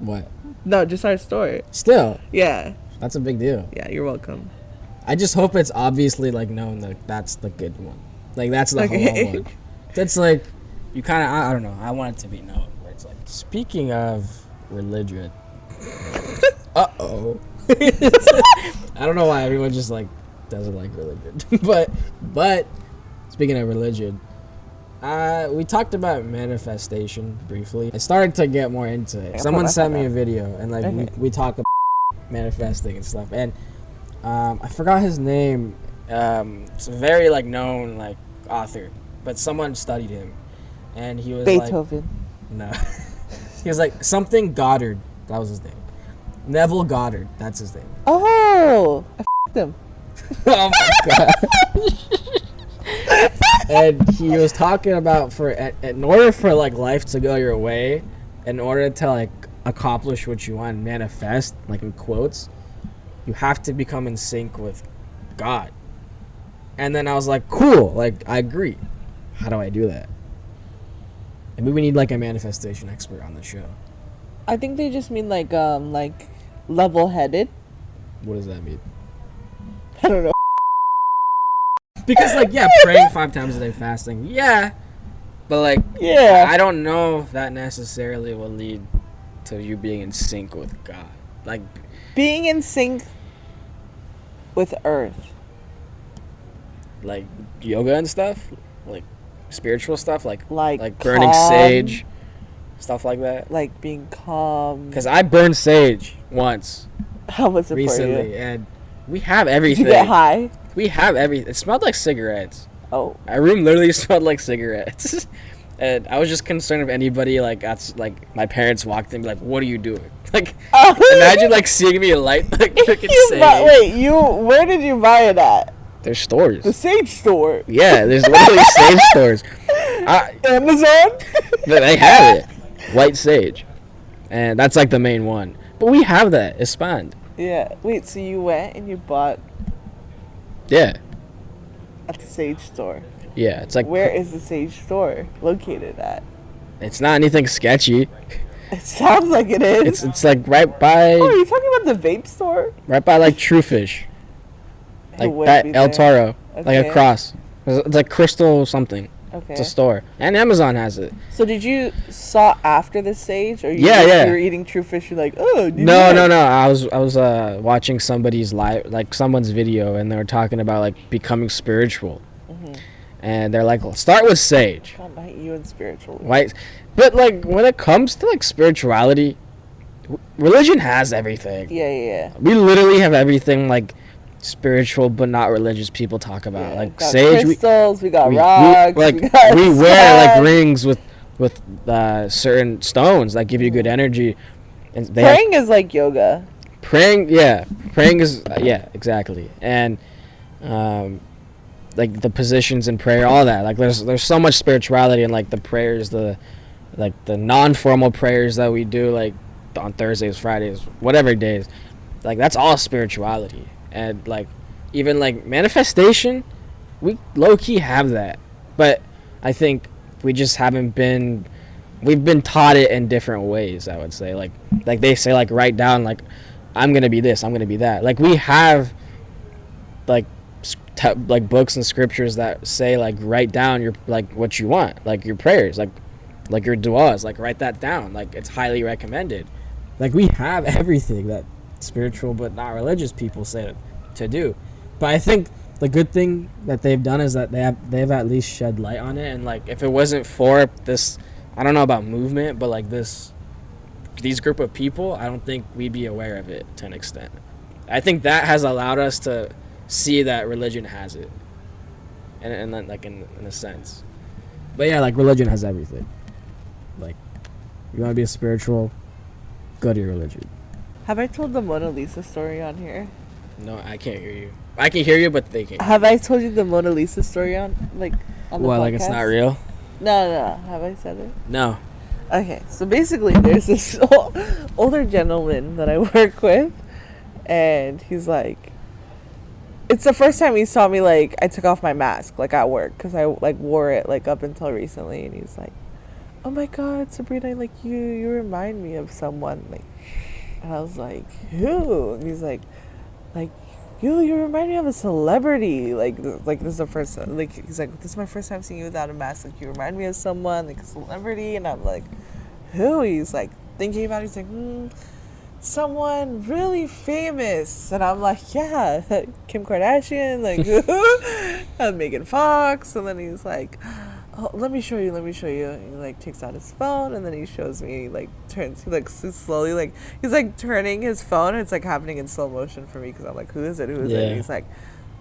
what?
No, just our store.
Still,
Yeah.
that's a big deal.
Yeah, you're welcome.
I just hope it's obviously like known that that's the good one. Like that's the
Okay.
halal one. That's like you kind of I don't know. I want it to be known. Where it's like speaking of religion. Uh-oh. I don't know why everyone just like doesn't like religion. but speaking of religion, we talked about manifestation briefly. I started to get more into it. Someone sent me a video and like we talk about manifesting and stuff. And I forgot his name. It's a very like known like author, but someone studied him, and he was
Beethoven.
like, no, he was like something Goddard. That was his name. Neville Goddard. That's his name.
Oh, I f***ed him.
Oh my god. And he was talking about in order for like life to go your way, in order to like accomplish what you want, manifest, like in quotes, you have to become in sync with God. And then I was like, cool, like I agree. How do I do that? Maybe we need like a manifestation expert on the show.
I think they just mean like level-headed.
What does that mean?
I don't know.
Because like praying 5 times a day, fasting, but like I don't know if that necessarily will lead to you being in sync with God. Like
Being in sync with Earth.
Like yoga and stuff, like spiritual stuff, like
Like
burning
calm.
sage, stuff like that.
Like being calm.
Because I burned sage once
How was it for
recently,
you?
and we have
Did
everything.
you get high?
We have everything. It smelled like cigarettes.
Oh.
Our room literally smelled like cigarettes. And I was just concerned if anybody, like, that's like my parents walked in and be like, "What are you doing?" Like, imagine like seeing me light like freaking sage.
Where did you buy it at?
There's stores.
The Sage store.
Yeah, there's literally sage stores.
Amazon?
They have it. White sage. And that's like the main one. But we have that. It's fine.
Yeah. Wait, so you went and you bought
Yeah.
at the Sage store.
Yeah. It's like,
Where is the Sage store located at?
it's not anything sketchy.
It sounds like it is.
It's like right by
Oh, are you talking about the vape store?
like Truefish.
It
Like
would
that
be
El
there.
Toro. Like
Okay.
across. It's like Crystal something.
Okay.
It's a store. And Amazon has it.
So did you saw after the Sage, or you were eating true fish? You're like, oh,
No. I was watching somebody's someone's video, and they were talking about like becoming spiritual, and they're like, well, start with sage,
God, not you and spiritual.
right? But like when it comes to like spirituality, religion has everything.
Yeah.
We literally have everything like spiritual but not religious people talk about.
Yeah,
Like
got
sage,
crystals, we got
we
rocks,
like
we got
we wear like
sand.
rings with certain stones that give you good energy. And they have-
Praying is like yoga.
praying is exactly. And like the positions in prayer, all that, like there's so much spirituality in like the prayers, the non-formal prayers that we do like on Thursdays, Fridays, whatever days, like that's all spirituality. And like even like manifestation, we low-key have that, but I think we just we've been taught it in different ways. I would say like they say like write down like I'm gonna be this, I'm gonna be that. Like we have like like books and scriptures that say like write down your like what you want, like your prayers, like your du'as, like write that down. Like it's highly recommended.
Like we have everything that spiritual but not religious people say to do. But I think the good thing that they've done is that they've at least shed light on it. And like if it wasn't for this, I don't know about movement, but like these group of people, I don't think we'd be aware of it to an extent. I think that has allowed us to see that religion has it, and then like in a sense. But yeah, like religion has everything. Like you want to be a spiritual, go to your religion.
Have I told the Mona Lisa story on here?
No, I can't hear you. I can hear you, but they can't.
Have I told you the Mona Lisa story on the
What,
podcast?
like it's not real?
No. Have I said it?
No.
Okay, so basically there's this older gentleman that I work with, and he's like, it's the first time he saw me, like, I took off my mask, like, at work, because I, like, wore it, like, up until recently, and he's like, oh my god, Sabrina, like, you remind me of someone, like, and I was like, who? And he's like, you remind me of a celebrity, like this is the first, like, he's like, this is my first time seeing you without a mask, like, you remind me of someone, like, a celebrity, and I'm like, who? He's like, thinking about it, he's like, someone really famous, and I'm like, yeah, Kim Kardashian, like, Megan Fox, and then he's like, oh, let me show you, and he, like, takes out his phone, and then he shows me, like, he, like, slowly, like, he's, like, turning his phone, and it's, like, happening in slow motion for me, because I'm like, who is it,
Yeah.
and he's like,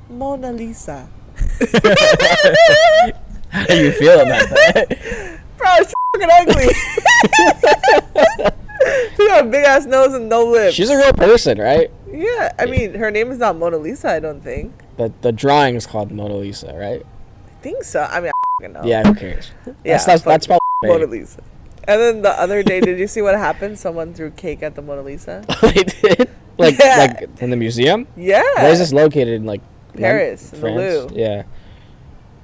Mona Lisa.
How do you feel about that?
Bro, it's fucking ugly. She got a big ass nose and no lips.
She's a real person, right?
Yeah, I mean, her name is not Mona Lisa, I don't think.
The drawing is called Mona Lisa, right?
I think so. I mean, I don't know.
Yeah, who cares?
Yeah,
that's probably
Mona Lisa. And then the other day, did you see what happened? Someone threw cake at the Mona Lisa.
They did? Like in the museum?
Yeah.
Where is this located? In like
Paris, in the
France?
Louvre.
Yeah.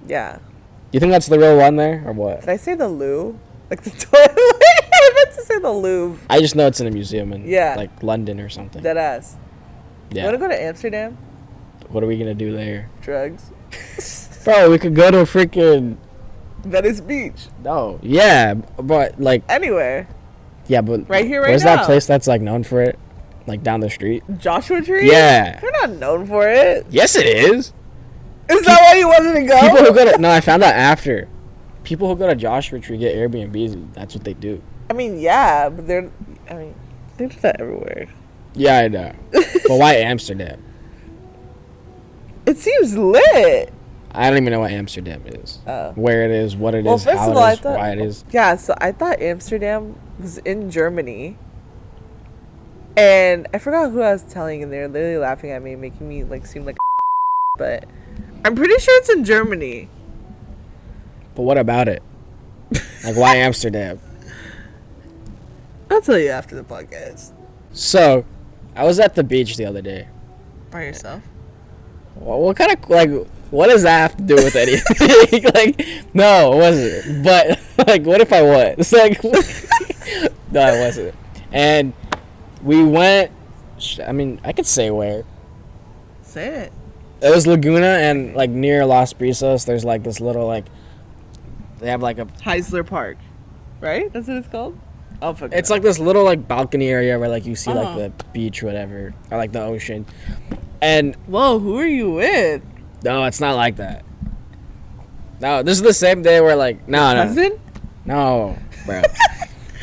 Yeah.
You think that's the real one there, or what?
Did I say the Louvre? Like the toilet. I meant to say the Louvre.
I just know it's in a museum in
Yeah.
like London or something.
Dead ass. You
Yeah.
want to go to Amsterdam?
What are we gonna do there?
Drugs.
Bro, we could go to freaking.
Venice Beach.
No. Yeah, but like.
Anywhere.
Yeah, but.
Right here, right
where's
now.
that place that's like known for it? Like down the street?
Joshua Tree?
Yeah.
They're not known for it.
Yes, it is.
Is that why you wanted to go?
People who go to. No, I found out after. People who go to Joshua Tree get Airbnbs. That's what they do.
I mean, yeah, but they do that everywhere.
Yeah, I know. But why Amsterdam?
It seems lit.
I don't even know what Amsterdam is.
Oh.
Where it is, what it
Well,
is,
first
how
of all,
it
I
is,
thought,
why it is.
yeah, so I thought Amsterdam was in Germany. And I forgot who I was telling, and they're literally laughing at me, making me like seem like a but I'm pretty sure it's in Germany.
But what about it? Like, why Amsterdam?
I'll tell you after the podcast.
So, I was at the beach the other day.
By yourself?
What kind of, like, what does that have to do with anything? Like, no, it wasn't. But, like, what if I was? Like, no, I wasn't. And we went, I mean, I could say where.
Say it.
It was Laguna, and, like, near Los Brisos, there's, like, this little, like, they have, like, a...
Heisler Park. Right? That's what it's called? Oh, fuck
It's
no.
like this little, like, balcony area where, like, you see, like,
Uh-huh.
the beach, whatever, or, like, the ocean. And,
Whoa, who are you with?
no, it's not like that. No, this is the same day where, like, no.
Cousin?
No, bro.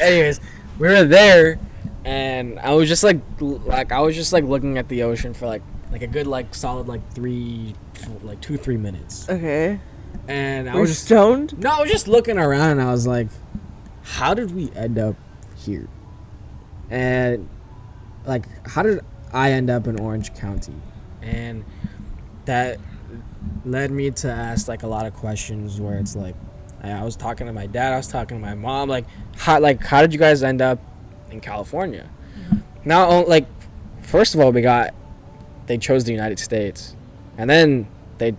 Anyways, we were there, and I was just, like, looking at the ocean for, like a good, like, solid, like, 2-3 minutes.
Okay.
And I
We're
was just...
stoned?
No, I was just looking around, and I was like, how did we end up here? And, like, how did I end up in Orange County? And that led me to ask, like, a lot of questions where it's like, I was talking to my dad, I was talking to my mom, like, how did you guys end up in California? Now, like, first of all, they chose the United States, and then they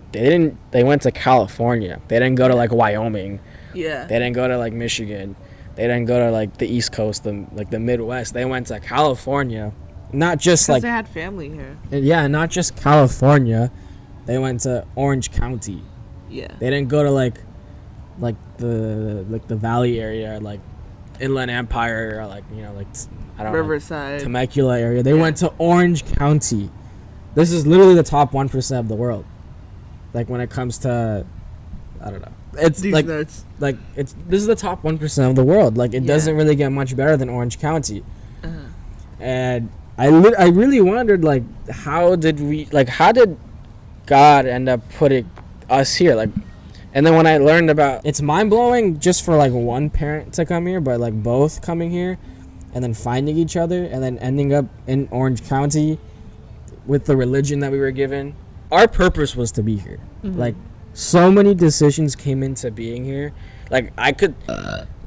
went to California. They didn't go to, like, Wyoming.
Yeah.
They didn't go to, like, Michigan. They didn't go to, like, the East Coast, the Midwest. They went to California. Not just,
Because
like...
they had family here.
Yeah, not just California. They went to Orange County.
Yeah.
They didn't go to, like the Valley area, like, Inland Empire, or, like, you know, like, I don't know.
Riverside.
Temecula area. They went to Orange County. This is literally the top 1% of the world. Like, when it comes to... I don't know. It's
These
like...
nuts.
Like, this is the top 1% of the world. Like, it
Yeah.
doesn't really get much better than Orange County.
Uh-huh.
And I really wondered, like, how did God end up putting us here? Like, and then when I learned about, it's mind-blowing just for, like, one parent to come here, but, like, both coming here and then finding each other and then ending up in Orange County with the religion that we were given. Our purpose was to be here.
Mm-hmm.
Like, so many decisions came into being here. Like, I could,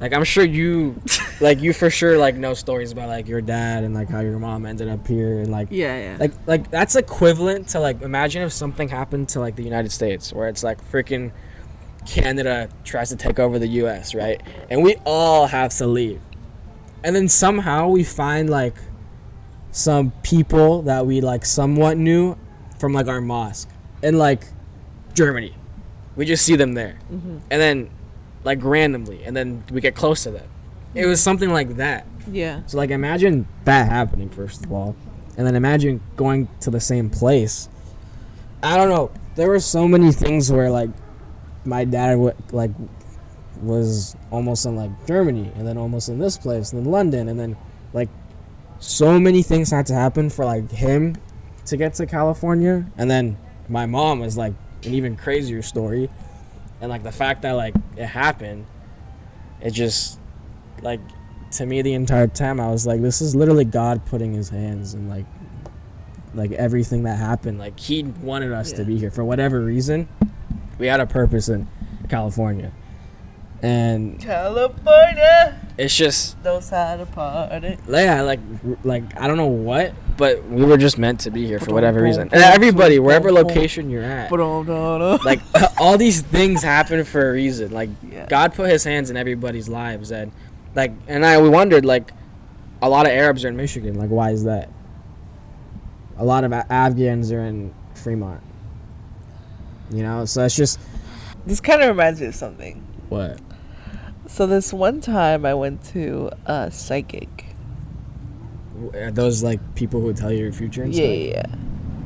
like, I'm sure you, like, you for sure, like, know stories about, like, your dad and, like, how your mom ended up here and, like,
Yeah.
like that's equivalent to, like, imagine if something happened to, like, the United States, where it's like freaking Canada tries to take over the US, right? And we all have to leave. And then somehow we find, like, some people that we, like, somewhat knew from, like, our mosque in, like, Germany. We just see them there. Mm-hmm. And then, like, randomly, and then we get close to them. It was something like that.
Yeah.
So, like, imagine that happening, first of all. And then imagine going to the same place. I don't know. There were so many things where, like, my dad, was almost in, like, Germany, and then almost in this place, and then London, and then, like, so many things had to happen for, like, him to get to California. And then my mom was, like, an even crazier story. And, like, the fact that, like, it happened, it just, like, to me the entire time, I was like, this is literally God putting his hands in, like everything that happened. Like, he wanted us to be here. For whatever reason, we had a purpose in California. And
California
it's just...
knows how to party.
Yeah, like, I don't know what, but we were just meant to be here for whatever reason. And everybody, wherever location you're at, like all these things happen for a reason. Like God put His hands in everybody's lives, and like, we wondered, like, a lot of Arabs are in Michigan. Like, why is that? A lot of Afghans are in Fremont. You know, so it's just.
This kind of reminds me of something.
What?
So this one time I went to a psychic.
Are those like people who tell you your future and stuff?
Yeah.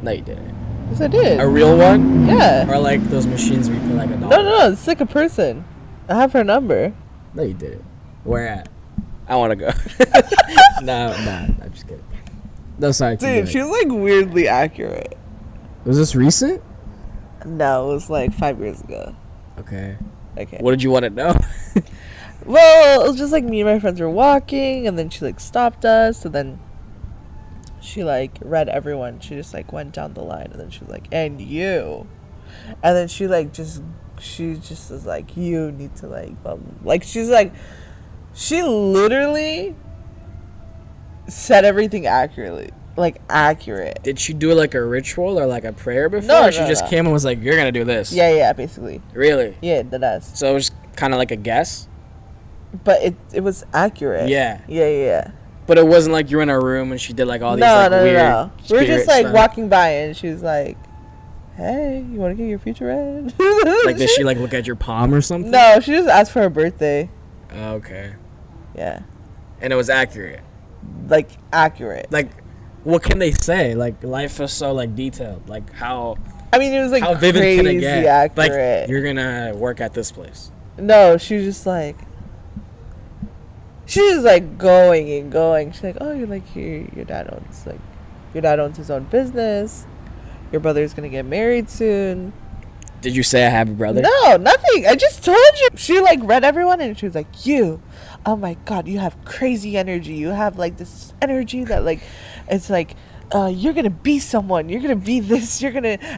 No, you didn't.
Yes, I did.
A real one?
Yeah.
Or like those machines where you put like a dollar?
No, it's like a person. I have her number.
No, you didn't. Where at?
I want to go.
No, I'm just kidding. No, sorry.
Dude, she was like weirdly accurate.
Was this recent?
No, it was like 5 years ago.
Okay.
What did you want to know?
Well, it was just like me and my friends were walking, and then she like stopped us, and then she like read everyone. She just like went down the line, and then she was like, "And you," and then she just was like, "You need to like," blah, blah. Like she's like, she literally said everything accurately, like accurate.
Did she do like a ritual or like a prayer before?
No,
or she just came and was like, "You're gonna do this."
Yeah, basically.
Really?
Yeah, that's.
So it was kind of like a guess?
But it was accurate.
Yeah.
But it wasn't like you were in a room and she did like all these
No. We were just like
stuff.
walking by and she was like, "Hey, you want to get your future read?"
Like, did she like look at your palm or something?
No, she just asked for her birthday.
Okay.
Yeah.
And it was accurate.
Like accurate.
Like, what can they say? Like, life is so like detailed. Like how.
I mean, it was like
how vivid
crazy
can it get?
accurate.
Like, you're gonna work at this place.
No, she was just like. She was like going and going. She's like, "Oh, you're like your dad owns his own business. Your brother's gonna get married soon."
Did you say I have a brother?
No, nothing. I just told you. She like read everyone and she was like, "You, oh my God, you have crazy energy. You have like this energy that like, it's like, you're gonna be someone. You're gonna be this.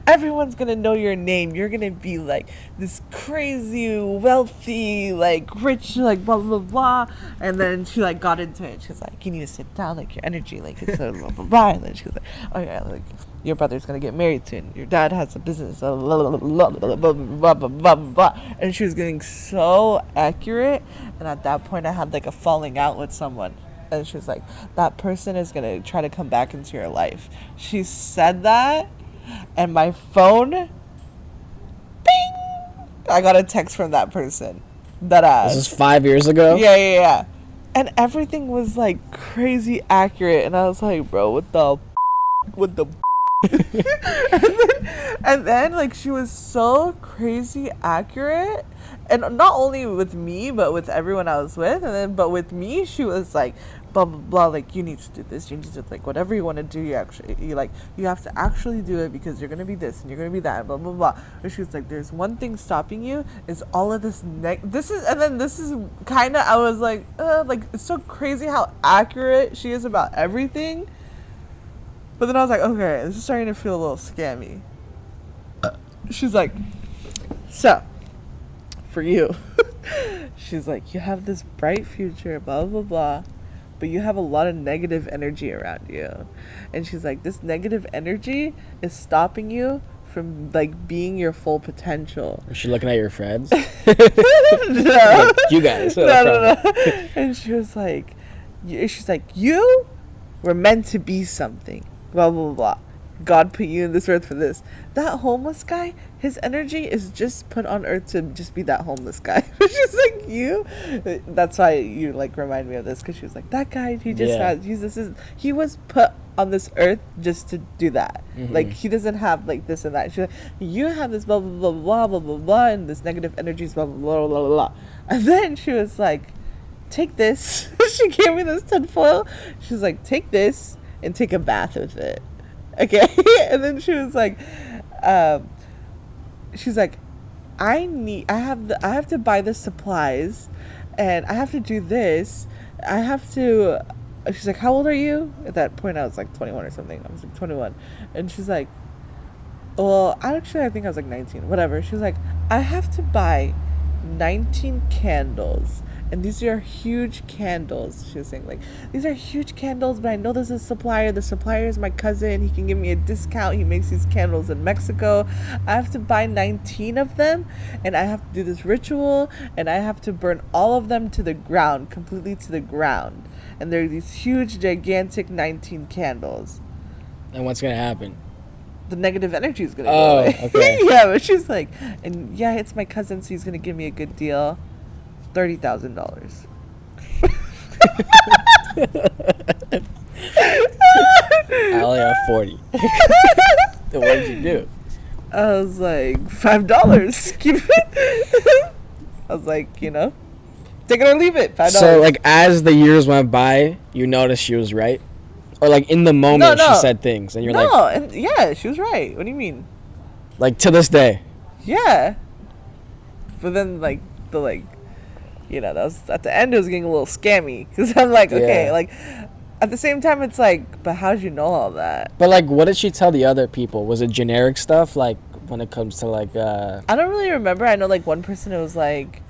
Everyone's gonna know your name. You're gonna be like this crazy, wealthy, like rich, like blah blah blah." And then she like got into it. She was like, "You need to sit down. Like your energy, like it's blah blah blah." And then she was like, "Oh yeah, like your brother's gonna get married soon. Your dad has a business." Blah blah blah blah blah blah blah blah. And she was getting so accurate. And at that point, I had like a falling out with someone. And she was like, "That person is going to try to come back into your life." She said that, and my phone, bing! I got a text from that person.
This is 5 years ago?
Yeah. And everything was like crazy accurate. And I was like, "Bro, what the and then like she was so crazy accurate, and not only with me but with everyone I was with. And then but with me she was like blah blah blah, like you need to do this, you need to like whatever you want to do, you have to actually do it because you're gonna be this and you're gonna be that and blah blah blah. And she was like, "There's one thing stopping you is all of this this is kind of," I was like it's so crazy how accurate she is about everything. But then I was like, okay, this is starting to feel a little scammy. She's like, "So, for you," she's like, "you have this bright future, blah, blah, blah, but you have a lot of negative energy around you." And she's like, "This negative energy is stopping you from, like, being your full potential."
Was she looking at your friends?
No.
Like, you guys.
No. And she was like, she's like, "You were meant to be something. Blah, blah, blah. God put you in this earth for this." That homeless guy, his energy is just put on earth to just be that homeless guy. She's like, "You." That's why you like remind me of this, because she was like, "That guy, he was put on this earth just to do that. Mm-hmm. Like he doesn't have like this and that." She's like, "You have this blah blah blah blah blah blah blah, and this negative energies blah blah blah blah blah." And then she was like, "Take this." She gave me this tinfoil. She's like, "Take this and take a bath with it." Okay. And then she was like, she's like, I have to buy the supplies, and I have to do this. She's like, "How old are you?" At that point I was like 21 or something. I was like 21. And she's like, "Well, I think I was like 19, whatever." She was like, "I have to buy 19 candles and these are huge candles. She was saying, like, these are huge candles, but I know there's a supplier. The supplier is my cousin. He can give me a discount. He makes these candles in Mexico. I have to buy 19 of them, and I have to do this ritual, and I have to burn all of them to the ground, completely to the ground. And there are these huge, gigantic 19 candles.
And what's gonna happen?
The negative energy is gonna go away.
Okay.
Yeah, but she's like, and yeah, it's my cousin, so he's gonna give me a good deal, $30,000.
I only have 40. So what did you do?
I was like, $5. Keep it. I was like, you know, take it or leave it. $5.
So like as the years went by, you noticed she was right, or like in the moment
No.
she said things, and you're like,
no, and yeah, she was right. What do you mean?
like to this day.
Yeah. But then like you know, that was at the end. It was getting a little scammy because I'm like, okay,
Yeah.
like at the same time, it's like, but how'd you know all that?
But like, what did she tell the other people? Was it generic stuff, like when it comes to like?
I don't really remember. I know like one person, it was like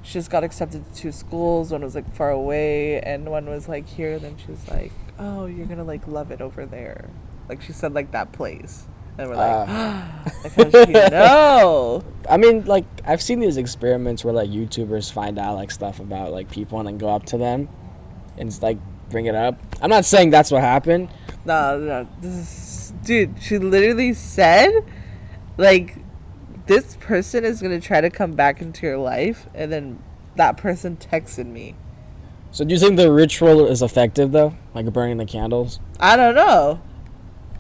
she just got accepted to 2 schools. One was like far away, and one was like here. Then she was like, oh, you're gonna like love it over there. Like she said, like that place. And we're like, like how does she know?
I mean, like I've seen these experiments where like YouTubers find out like stuff about like people and then go up to them and just, like bring it up. I'm not saying that's what happened.
No, this is, dude. She literally said, like, this person is gonna try to come back into your life, and then that person texted me.
So do you think the ritual is effective though, like burning the candles?
I don't know.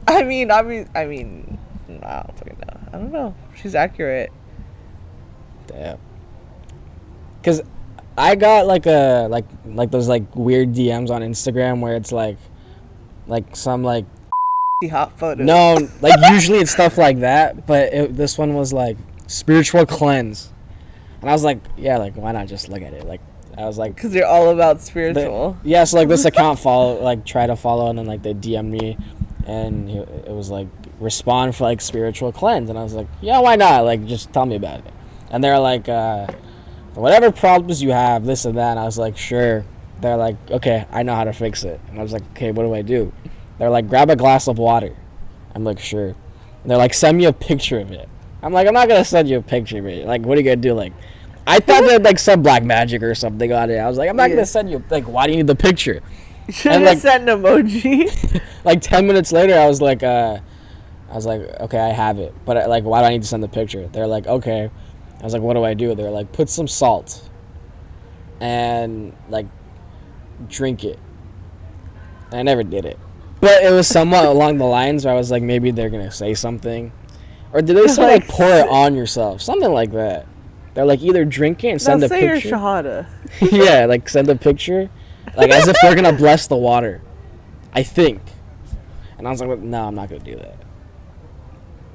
I mean, no, I don't fucking know. I don't know. She's accurate.
Damn. Cause I got like a like those like weird DMs on Instagram where it's like some like
The hot photos.
no, like usually it's stuff like that, but this one was like spiritual cleanse, and I was like, yeah, like why not just look at it? Like I was like,
Because you're all about spiritual.
yeah, so like this account try to follow, and then like they DM me, and it was like respond for like spiritual cleanse, and I was like, yeah, why not? Like just tell me about it. And they're like, whatever problems you have, this and that. And I was like, sure. They're like, okay, I know how to fix it. And I was like, okay, what do I do? They're like, grab a glass of water. I'm like, sure. And they're like, send me a picture of it. I'm like, I'm not gonna send you a picture of it. Like, what are you gonna do? Like, I thought they had like some black magic or something on it. I was like, I'm not gonna send you. Like, why do you need the picture?
You should
And,
have
like-
sent an emoji.
Like 10 minutes later, I was like, okay, I have it. But like, why do I need to send the picture? They're like, okay. I was like, what do I do? They're like, put some salt and like drink it. And I never did it. But it was somewhat along the lines where I was like, maybe they're going to say something. Or did they say like pour it on yourself? Something like that. They're like, either drink it and send
Now
a
say your
picture.
shahada.
Yeah, like send a picture. Like as if they're going to bless the water. I think. And I was like, no, I'm not going to do that.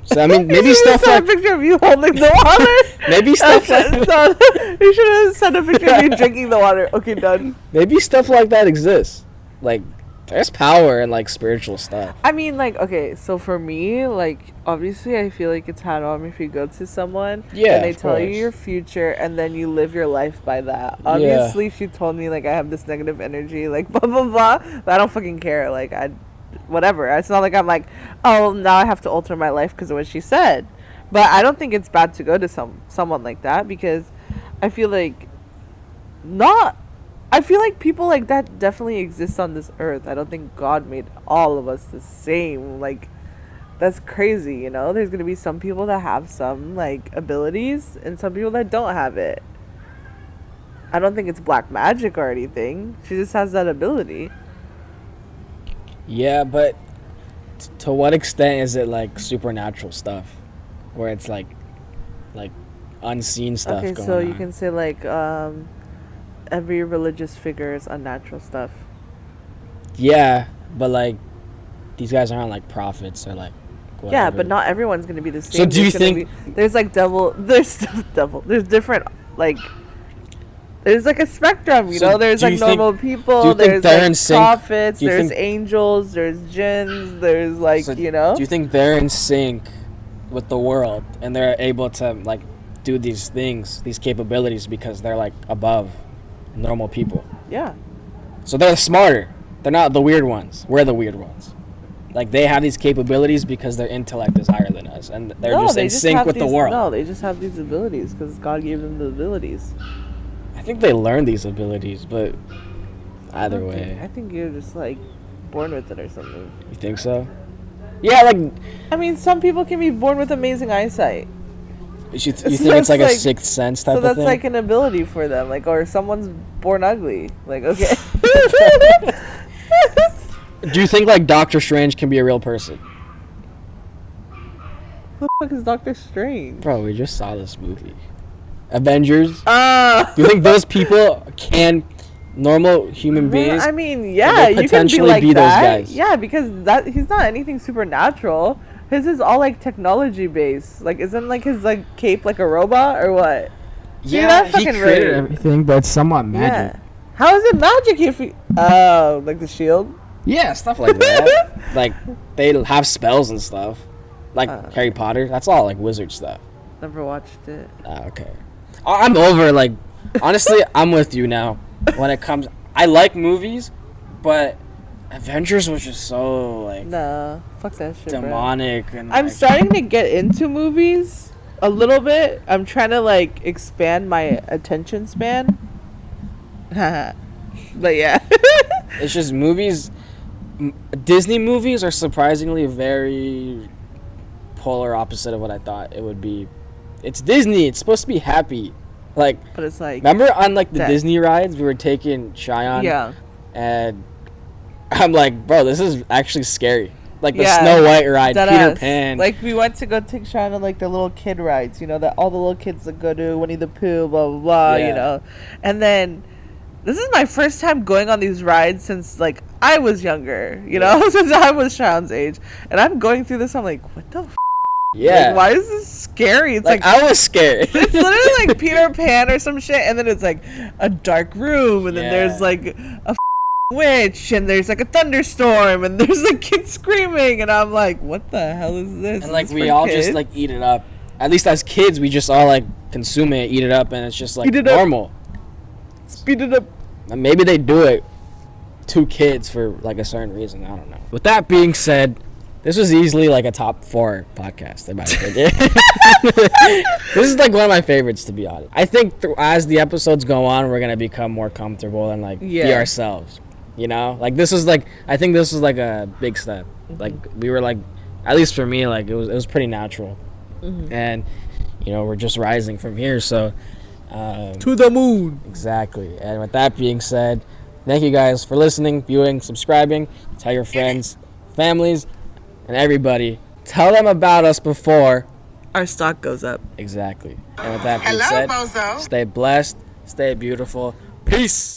So I mean, maybe
you
stuff
sent
like
a picture of you holding the water.
maybe stuff like
No, you should have sent a picture of you drinking the water. Okay, done.
maybe stuff like that exists. Like there's power in like spiritual stuff.
I mean, like, okay, so for me, like, obviously, I feel like it's haram if you go to someone
Yeah,
and they
of
tell you
course.
your future and then you live your life by that. Obviously, she told me, like, I have this negative energy, like, blah, blah, blah. But I don't fucking care. Like, whatever. It's not like I'm like, oh, now I have to alter my life because of what she said. But I don't think it's bad to go to someone like that because I feel like I feel like people like that definitely exist on this earth. I don't think God made all of us the same. Like, that's crazy, you know? There's going to be some people that have some, like, abilities and some people that don't have it. I don't think it's black magic or anything. She just has that ability.
Yeah, but to what extent is it like supernatural stuff, where it's like unseen stuff?
Okay,
going
so
on?
you can say, like, every religious figure is unnatural stuff.
Yeah, but like these guys aren't like prophets or like. Whatever.
Yeah, but not everyone's gonna be the same.
So do you
There's gonna
think-
there's like there's different, like, there's like a spectrum, you
So
know? There's
do
like
you think-
normal
do
people,
you think
there's
they're
like
in sync?
prophets,
Do you
there's
think-
angels, there's jinns, there's like,
So
you know?
Do you think they're in sync with the world and they're able to like do these things, these capabilities because they're like above normal people.
Yeah.
So they're smarter. They're not the weird ones. We're the weird ones. Like, they have these capabilities because their intellect is higher than us, and they're just in sync with the world.
No, they just have these abilities because God gave them the abilities.
I think they learn these abilities, but either way.
I think you're just like born with it or something.
You think so? Yeah, like,
I mean, some people can be born with amazing eyesight.
you think it's like a sixth sense type of thing?
So that's like an ability for them, like, or someone's born ugly. Like, okay.
Do you think like Doctor Strange can be a real person?
Who the fuck is Doctor Strange?
Bro, we just saw this movie. Avengers.
Ah.
Do you think those people can, normal human beings?
I mean, yeah, you can be like that. Yeah, because he's not anything supernatural. His is all like technology based. Like, isn't like his like cape like a robot or what?
Yeah,
he
created everything, but it's somewhat magic.
Yeah. How is it magic if he? Oh, like the shield.
Yeah, stuff like that. Like, they have spells and stuff. Like Harry Potter. That's all like wizard stuff.
Never watched it.
Okay. I'm over, like, honestly, I'm with you now. When it comes, I like movies, but Avengers was just so, like,
nah, fuck that shit,
demonic.
Bro.
And
I'm
like,
starting to get into movies a little bit. I'm trying to like expand my attention span. But yeah.
It's just movies. Disney movies are surprisingly very polar opposite of what I thought it would be. It's Disney. It's supposed to be happy. Like,
but it's like,
remember on like the
death.
Disney rides we were taking Shy on?
Yeah.
And I'm like, bro, this is actually scary. Like the Snow White ride, Peter Pan.
Like, we went to go take Sean on like the little kid rides, you know, that all the little kids that go to Winnie the Pooh, blah blah blah,
Yeah.
you know. And then this is my first time going on these rides since like I was younger, you know, since I was Sean's age. And I'm going through this, I'm like, what the
Yeah.
Like, why is this scary? It's like
I was scared.
it's literally like Peter Pan or some shit, and then it's like a dark room, and then there's like a witch, and there's like a thunderstorm, and there's like kids screaming, and I'm like, what the hell is this?
And like
Is this
we
for
all
kids?
just like eat it up. At least as kids, we just all like consume it, eat it up, and it's just like normal.
Speed it up.
And maybe they do it to kids for like a certain reason. I don't know. With that being said, this was easily like a top 4 podcast, in my opinion. This is like one of my favorites, to be honest. I think as the episodes go on, we're gonna become more comfortable and like be ourselves. You know, like this was like, I think this was like a big step. Like we were like, at least for me, like it was pretty natural, and you know we're just rising from here. So
To the moon.
exactly. And with that being said, thank you guys for listening, viewing, subscribing. Tell your friends, families, and everybody. Tell them about us before
Our stock goes up.
exactly. And with that being said, stay blessed, stay beautiful. Peace.